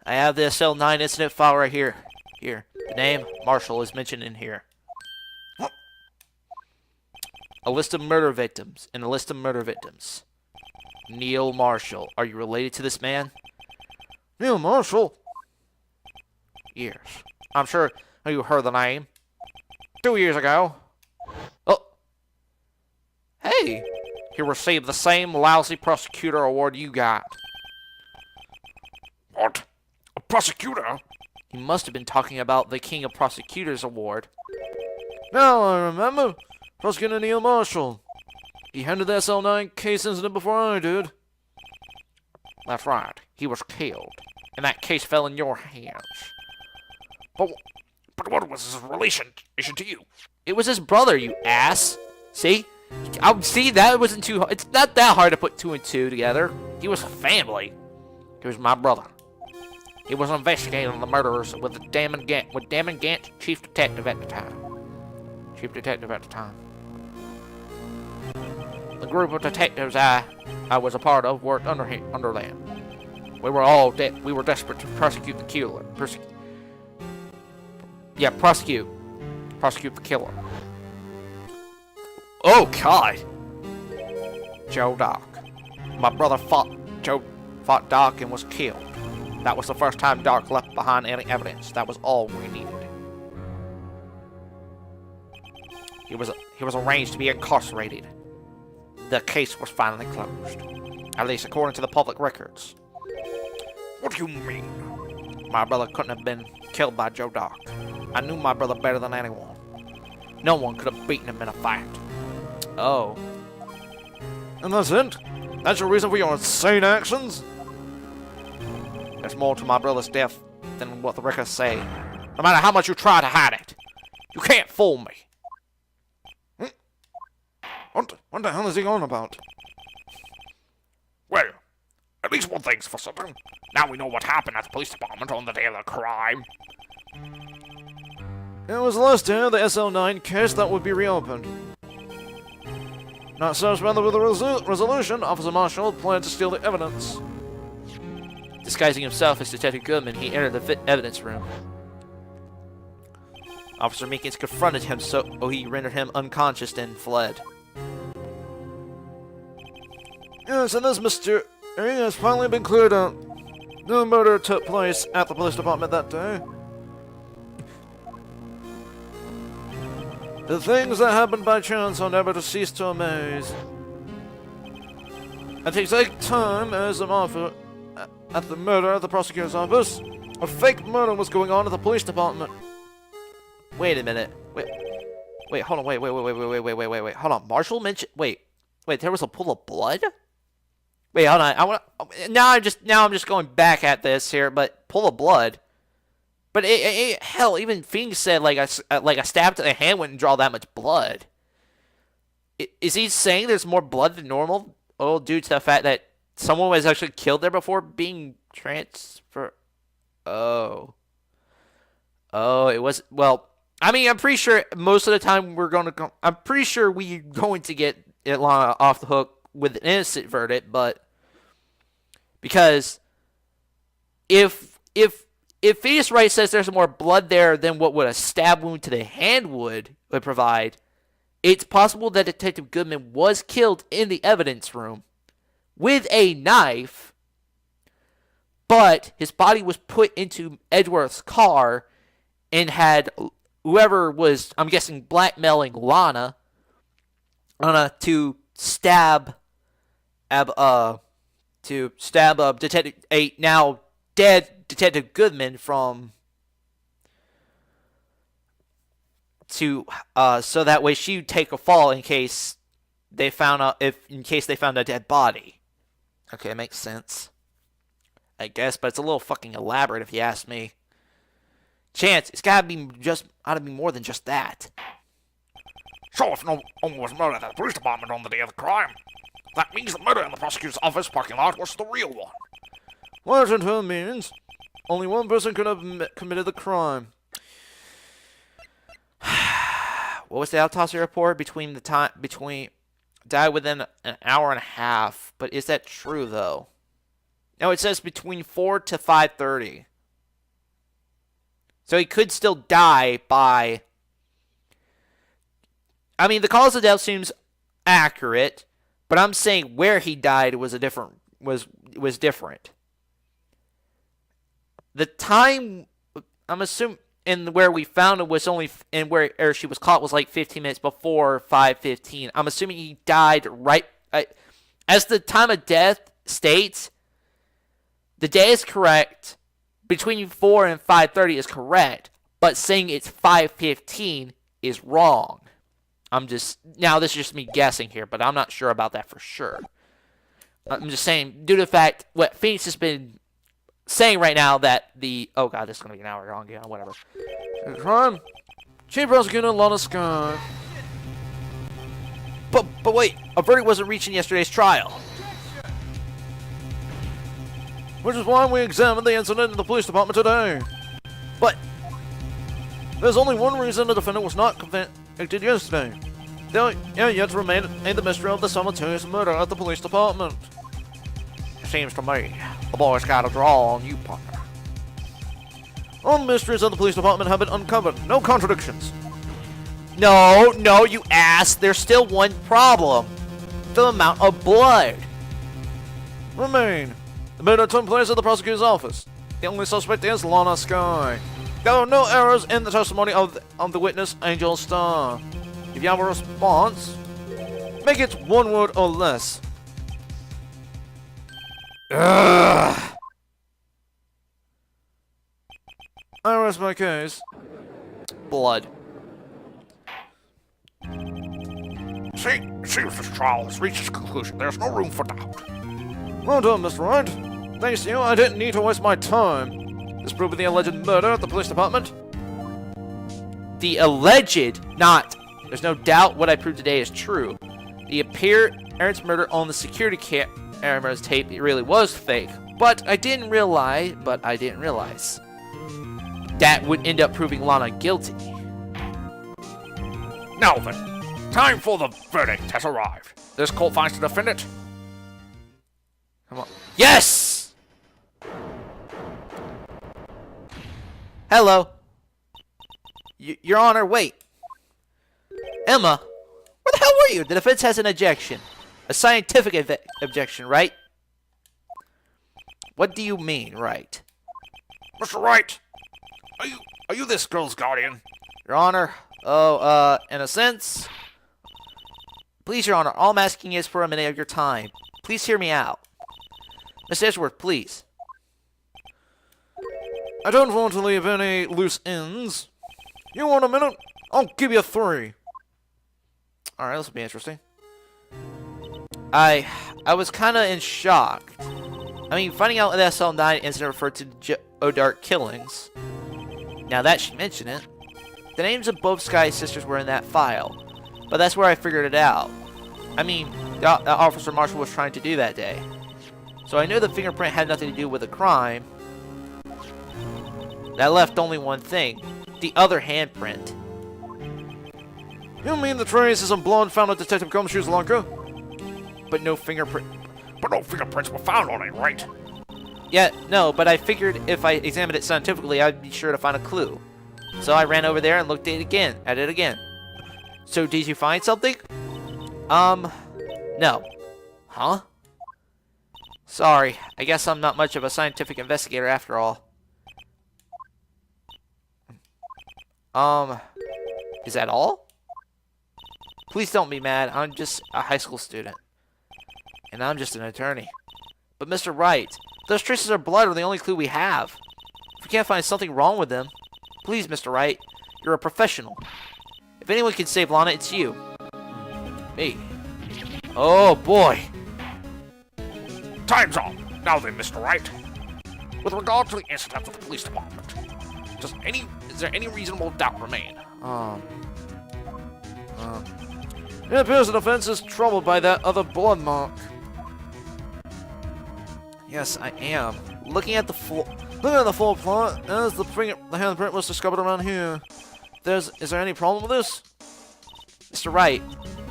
I have the SL9 incident file right here. Here. The name, Marshall, is mentioned in here. A list of murder victims. In a list of murder victims. Neil Marshall. Are you related to this man? Neil Marshall? Yes. I'm sure you heard the name. 2 years ago. Oh. Hey. He received the same lousy prosecutor award you got. What? A prosecutor? He must have been talking about the King of Prosecutors award. Now I remember. Prosecutor Neil Marshall. He handled the SL9 case incident before I did. That's right. He was killed. And that case fell in your hands. But what was his relation to you? It was his brother, you ass. See? See, that wasn't too hard. It's not that hard to put 2 and 2 together. He was family. He was my brother. He was investigating the murderers with Damon Gant, chief detective at the time. The group of detectives I was a part of worked under them. We were all we were desperate to prosecute the killer. Prosecute the killer. Oh God! Joe Doc. My brother fought Doc and was killed. That was the first time Doc left behind any evidence. That was all we needed. He was arranged to be incarcerated. The case was finally closed. At least according to the public records. What do you mean? My brother couldn't have been killed by Joe Doc. I knew my brother better than anyone. No one could have beaten him in a fight. Oh. And that's it? That's your reason for your insane actions? There's more to my brother's death than what the records say. No matter how much you try to hide it, you can't fool me. What the hell is he on about? Well, at least one thing's for certain. Now we know what happened at the police department on the day of the crime. It was last year the SL9 case that would be reopened. Not satisfied with the resolution, Officer Marshall planned to steal the evidence. Disguising himself as Detective Goodman, he entered the evidence room. Officer Meekins confronted him, so he rendered him unconscious and fled. Yes, and this Mr. A has finally been cleared up. No murder took place at the police department that day. The things that happen by chance are never to cease to amaze. At the exact time as the offer at the murder at the prosecutor's office, a fake murder was going on at the police department. Wait a minute. Wait, hold on. Wait. Hold on. Marshall mentioned. Wait. There was a pool of blood. Wait, hold on. Now I'm just going back at this here, but pool of blood. But hell, even Phoenix said like a stab to the hand wouldn't draw that much blood. Is he saying there's more blood than normal? Oh, due to the fact that someone was actually killed there before being transferred. Oh, it was. Well, I mean, I'm pretty sure most of the time I'm pretty sure we're going to get it off the hook with an innocent verdict, but because if Phoenix Wright says there's more blood there than what would a stab wound to the hand would provide, It's possible that Detective Goodman was killed in the evidence room with a knife, but his body was put into Edgeworth's car and had whoever was, I'm guessing, blackmailing Lana to stab Detective a now dead Detective Goodman so that way she'd take a fall in case they found a dead body. Okay, it makes sense, I guess, but it's a little fucking elaborate if you ask me. Chance, it's ought to be more than just that. So if no one was murdered at the police department on the day of the crime, that means the murder in the prosecutor's office parking lot was the real one. What it means, only one person could have committed the crime. What was the autopsy report? Died within an hour and a half. But is that true though? No, it says between 4 to 5:30. So he could still die by. I mean, the cause of death seems accurate, but I'm saying where he died was different. The time, I'm assuming, and where we found it was only, and where she was caught was like 15 minutes before 5:15. I'm assuming he died right, as the time of death states, the day is correct, between 4 and 5:30 is correct, but saying it's 5:15 is wrong. Now this is just me guessing here, but I'm not sure about that for sure. I'm just saying, due to the fact, what Phoenix has been saying right now that oh god, this is going to be an hour long, yeah, whatever. Crime? Chief Prosecutor Lana Sky. But wait, a verdict wasn't reached in yesterday's trial. Which is why we examined the incident in the police department today. But there's only one reason the defendant was not convicted yesterday. There yet to remain the mystery of the simultaneous murder at the police department. It seems to me the boys got a draw on you, partner. All mysteries of the police department have been uncovered. No contradictions. No, you ass. There's still one problem. The amount of blood. Remain. The murder took place at the prosecutor's office. The only suspect is Lana Sky. There are no errors in the testimony of the witness, Angel Star. If you have a response, make it one word or less. Ugh. I rest my case. Blood. See if this trial has reached its conclusion. There's no room for doubt. Well done, Mr. Wright. Thanks to you, I didn't need to waste my time. Disproving the alleged murder at the police department. The alleged, not. There's no doubt what I proved today is true. The appearance murder on the security camera's tape, it really was fake. But I didn't realize that would end up proving Lana guilty. Now then, time for the verdict has arrived. This court finds the defendant. Come on. Yes! Hello. Your Honor, wait. Emma, where the hell were you? The defense has an objection. A scientific objection, right? What do you mean, right? Mr. Wright, are you this girl's guardian? Your Honor, in a sense. Please, Your Honor, all I'm asking is for a minute of your time. Please hear me out. Miss Edgeworth, please. I don't want to leave any loose ends. You want a minute? I'll give you 3. Alright, this will be interesting. I was kind of in shock. I mean, finding out the SL9 incident referred to O'Dark killings. Now that she mentioned it, the names of both Sky sisters were in that file. But that's where I figured it out. I mean, the Officer Marshall was trying to do that day. So I knew the fingerprint had nothing to do with the crime. That left only one thing. The other handprint. You mean the traces of blood found at Detective Gumshoe's locker? But no fingerprint. But no fingerprints were found on it, right? Yeah, no, but I figured if I examined it scientifically, I'd be sure to find a clue. So I ran over there and looked at it again. So did you find something? No. Huh? Sorry, I guess I'm not much of a scientific investigator after all. Is that all? Please don't be mad, I'm just a high school student. And I'm just an attorney. But Mr. Wright, those traces of blood are the only clue we have. If we can't find something wrong with them, please, Mr. Wright, you're a professional. If anyone can save Lana, it's you. Me. Oh, boy. Time's up. Now then, Mr. Wright. With regard to the incident at the police department, is there any reasonable doubt remain? It appears the defense is troubled by that other blood mark. Yes, I am. Looking at the floor. Looking at the full plot, as the handprint was discovered around here. Is there any problem with this? Mr. Wright,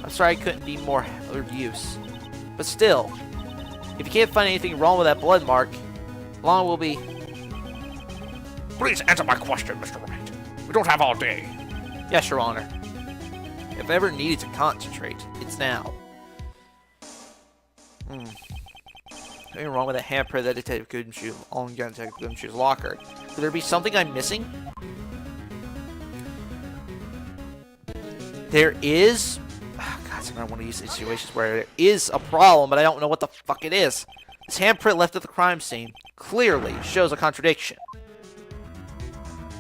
I'm sorry I couldn't be more of use. But still, if you can't find anything wrong with that blood mark, Lana will be... Please answer my question, Mr. Wright. We don't have all day. Yes, Your Honor. If I ever needed to concentrate, it's now. Nothing wrong with that handprint that Detective Goodenshoe on Detective Goodenshoe's locker. Could there be something I'm missing? There is... Oh, God, sometimes I want to use situations where there is a problem, but I don't know what the fuck it is. This handprint left at the crime scene clearly shows a contradiction.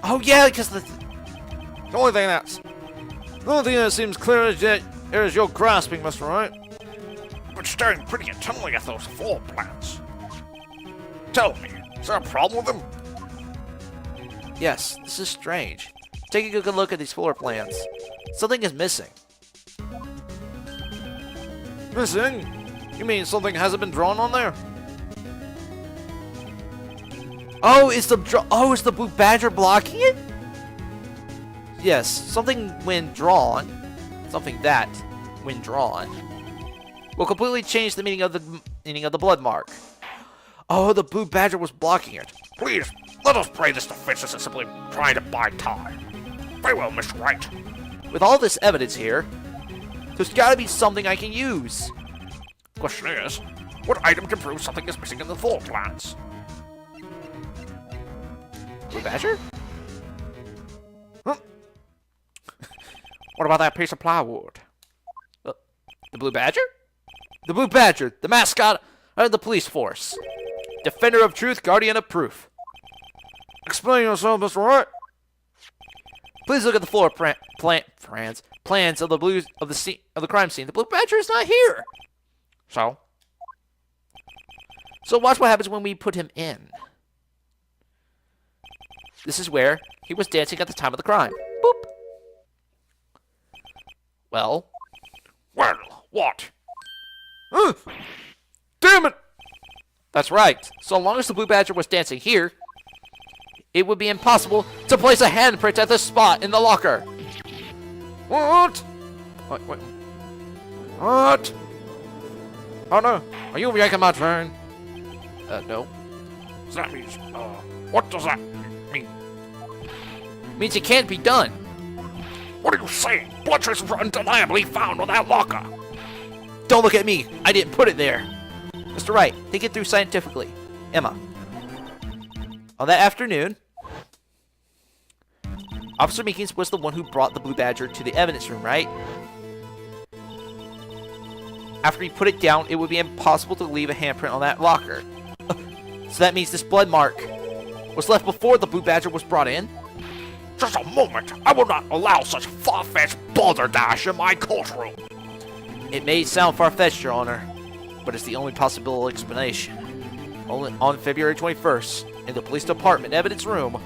Oh yeah, because the only thing that seems clear is that is your grasping, Mr. Wright. But staring pretty intently at those floor plans. Tell me, is there a problem with them? Yes, this is strange. Take a good look at these floor plans. Something is missing. Missing? You mean something hasn't been drawn on there? Oh, is the blue badger blocking it? Yes, something when drawn, will completely change the meaning of the blood mark. Oh, the blue badger was blocking it. Please, let us pray this defense isn't simply trying to buy time. Very well, Mr. Wright. With all this evidence here, there's gotta be something I can use. Question is, what item can prove something is missing in the floor plans? Blue badger? Huh? What about that piece of plywood? The blue badger? The blue badger, the mascot of the police force. Defender of truth, guardian of proof. Explain yourself, Mr. Wright. Please look at the floor plans of the crime scene. The blue badger is not here. So watch what happens when we put him in. This is where he was dancing at the time of the crime. Boop. Well, what? Damn it! That's right. So long as the blue badger was dancing here, it would be impossible to place a handprint at this spot in the locker. What? What? Oh no, are you yanking my train? No. That means, what does that mean? Means it can't be done. What are you saying? Blood traces were undeniably found on that locker. Don't look at me. I didn't put it there. Mr. Wright, think it through scientifically. Emma. On that afternoon, Officer Meekins was the one who brought the blue badger to the evidence room, right? After he put it down, it would be impossible to leave a handprint on that locker. So that means this blood mark was left before the blue badger was brought in? Just a moment. I will not allow such far-fetched balderdash in my courtroom. It may sound far-fetched, Your Honor, but it's the only possible explanation. Only on February 21st, in the police department evidence room,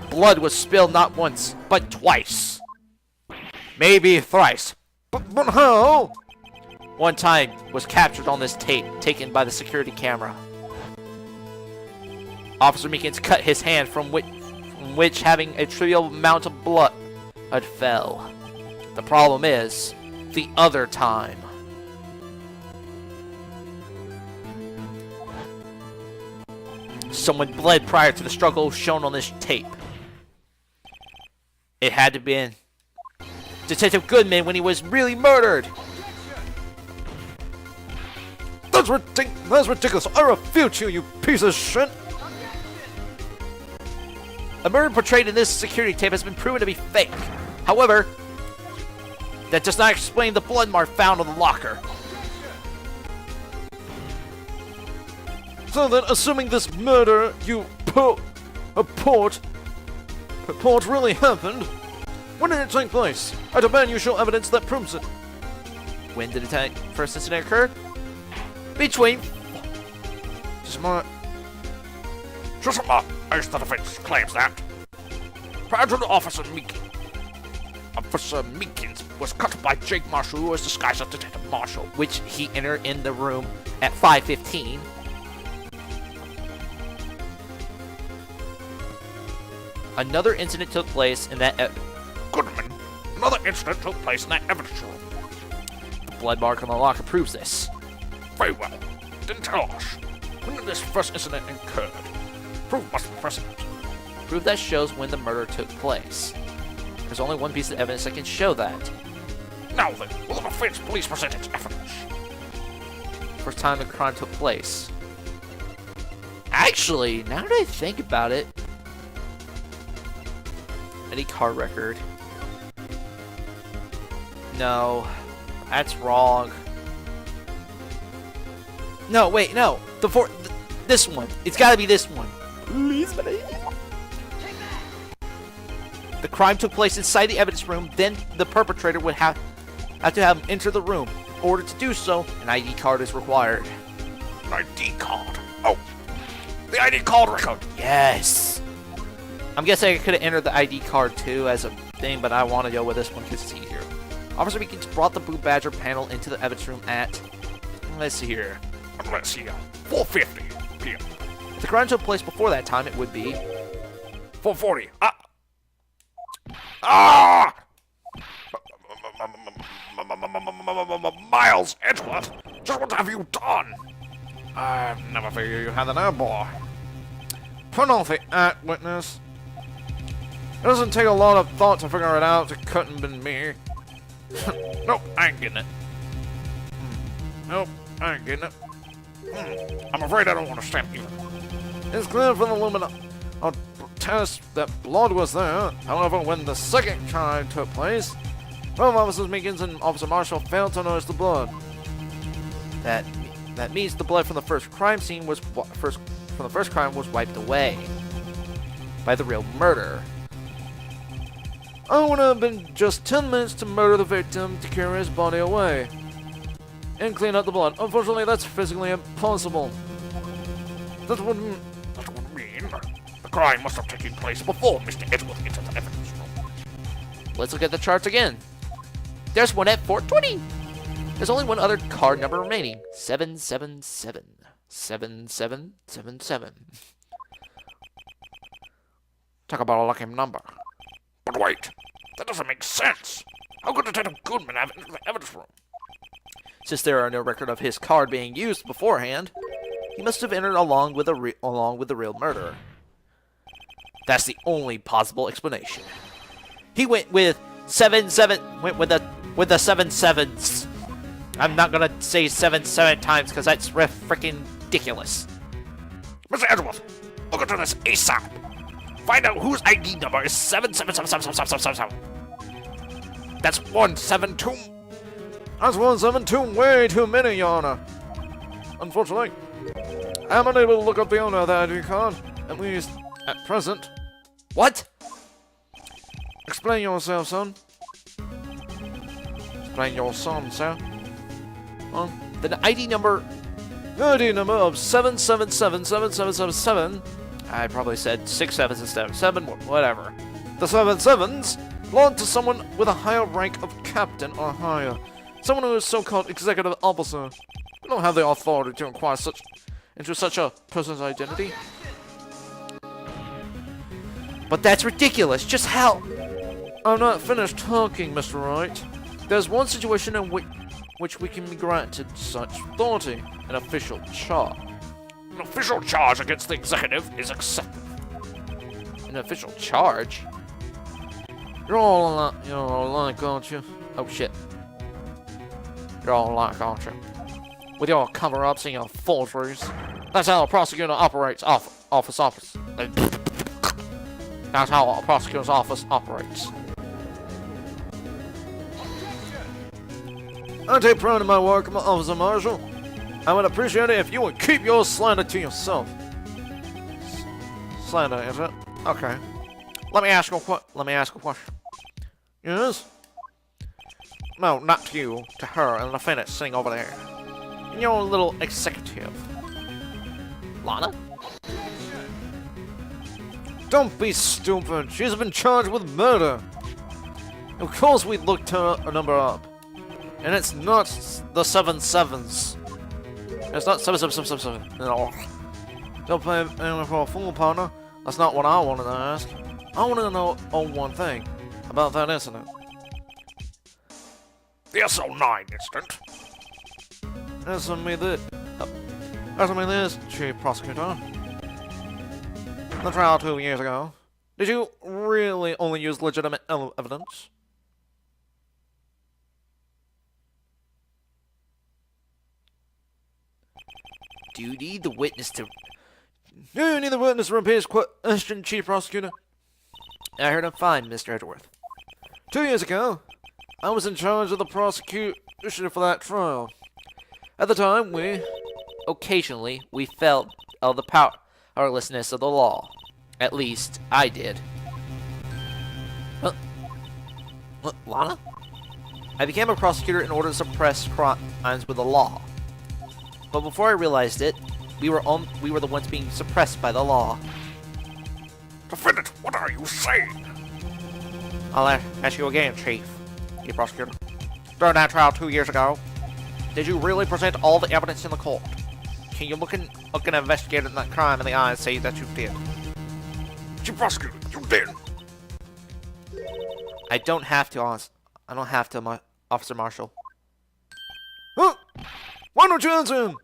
blood was spilled not once, but twice. Maybe thrice. But how? One time was captured on this tape taken by the security camera. Officer Meekins cut his hand from which having a trivial amount of blood had fell. The problem is, the other time. Someone bled prior to the struggle shown on this tape. It had to be Detective Goodman when he was really murdered. That's ridiculous. I refute you, you piece of shit. A murder portrayed in this security tape has been proven to be fake. However, that does not explain the blood mark found on the locker. So then, assuming this murder you purport really happened, when did it take place? I demand you show evidence that proves it. When did the first incident occur? Between... Just as the defense claims that. Prior to the Officer Meekins was cut by Jake Marshall, who was disguised as Detective Marshall. which he entered in the room at 5:15. Another incident took place in that... Goodman, another incident took place in that evidence room. the blood mark on the locker proves this. Very well. Then tell us, when did this first incident occurred? Proof must be present. Proof that shows when the murder took place. There's only one piece of evidence that can show that. Now then, will the defense please present its evidence? First time the crime took place. Actually, now that I think about it... Any car record. No. That's wrong. No, wait, no. This one. It's gotta be this one. Please, please. The crime took place inside the evidence room, then the perpetrator would have to have him enter the room. In order to do so, an ID card is required. An ID card? Oh, the ID card record. Yes! I'm guessing I could have entered the ID card too as a thing, but I want to go with this one because it's easier. Officer Meekins brought the Blue Badger panel into the evidence room at... Let's see here. 4:50 p.m. If the crime took place before that time, it would be... 4:40. Miles Edgeworth, just what have you done? I've never figured you had that out, boy. Put off the act, witness. It doesn't take a lot of thought to figure it out. It couldn't have been me. Nope, I ain't getting it. Nope, I ain't getting it. I'm afraid I don't understand either. It's clear from the luminous test that blood was there. However, when the second crime took place, both Officers Meekins and Officer Marshall failed to notice the blood. That means the blood from the first crime scene was wiped away by the real murder. It would have been just 10 minutes to murder the victim to carry his body away and clean up the blood. Unfortunately, that's physically impossible. That would mean the crime must have taken place before Mr. Edgeworth entered the evidence room. Let's look at the charts again. There's one at 420. There's only one other card number remaining. 777. 7777. talk about a lucky number. But wait, that doesn't make sense. How could Detective Goodman have entered the evidence room? Since there are no record of his card being used beforehand, he must have entered along with the real murderer. That's the only possible explanation. He went with with the 7 sevens. I'm not gonna say 7 times because that's freaking ridiculous. Mr. Edgeworth, look into this ASAP. Find out whose ID number is 7777777. That's 172. That's 172, way too many, Your Honor. Unfortunately, I am unable to look up the owner of the ID card, at least at present. What? Explain yourself, son. Explain your son, sir. The ID number... The ID number of 7777777. I probably said 6 sevens instead of 7, whatever. The 7 sevens belong to someone with a higher rank of captain or higher. Someone who is so-called executive officer. We don't have the authority to inquire into such a person's identity. But that's ridiculous. Just how... I'm not finished talking, Mr. Wright. There's one situation in which we can be granted such authority. An official charge. An official charge against the executive is accepted. An official charge? You're all alike, aren't you? Oh shit. You're all alike, aren't you? With your cover-ups and your forgeries. That's how a prosecutor operates. Office. That's how a prosecutor's office operates. I take pride in my work, Officer Marshall. I would appreciate it if you would keep your slander to yourself. Slander, is it? Okay. Let me ask you a question. Yes? No, not to you. To her and the defendant sitting over there. Your little executive. Lana? Don't be stupid. She's been charged with murder. Of course we looked her number up. And it's not the 77s. It's not 777. No. Don't play anyone for a fool, partner. That's not what I wanted to ask. I wanted to know one thing about that incident. The SO9 incident. Answer me this, Chief Prosecutor. The trial 2 years ago, did you really only use legitimate evidence? Do you need the witness to... Do you need the witness to repeat his question, Chief Prosecutor? I heard him fine, Mr. Edgeworth. 2 years ago, I was in charge of the prosecution for that trial. At the time, Occasionally, we felt of the powerlessness of the law. At least, I did. Lana? I became a prosecutor in order to suppress crimes with the law. But before I realized it, we were the ones being suppressed by the law. Defendant, what are you saying? I'll ask you again, Chief Prosecutor. During that trial 2 years ago, did you really present all the evidence in the court? Can you look an investigator in that crime in the eye and say that you did? Chief Prosecutor, you did. I don't have to, Officer Marshall. huh? Why don't you answer him?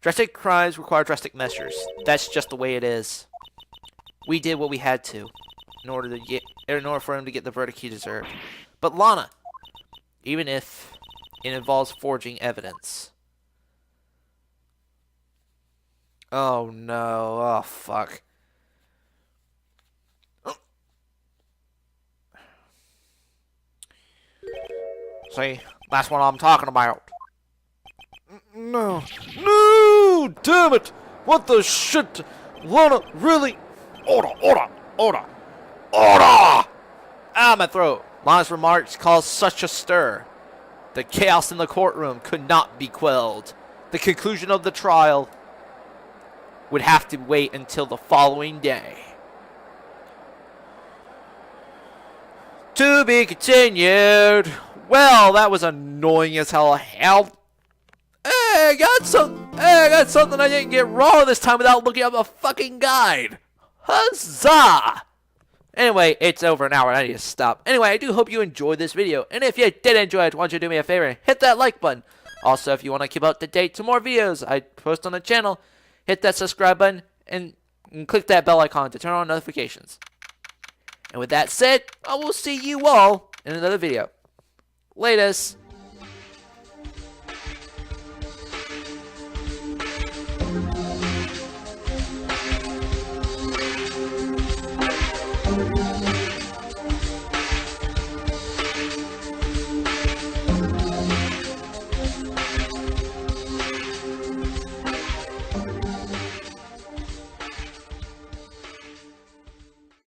Drastic crimes require drastic measures. That's just the way it is. We did what we had to, in order for him to get the verdict he deserved. But Lana, even if it involves forging evidence. Oh no! Oh fuck! See, that's what I'm talking about. No. No! Damn it! What the shit? Lana, really? Order! Ah, my throat. Lana's remarks caused such a stir. The chaos in the courtroom could not be quelled. The conclusion of the trial would have to wait until the following day. To be continued. Well, that was annoying as hell. Hey, I got something I didn't get wrong this time without looking up a fucking guide. Huzzah! Anyway, it's over an hour and I need to stop. Anyway, I do hope you enjoyed this video. And if you did enjoy it, why don't you do me a favor and hit that like button. Also, if you want to keep up to date to more videos I post on the channel, hit that subscribe button and click that bell icon to turn on notifications. And with that said, I will see you all in another video. Latest.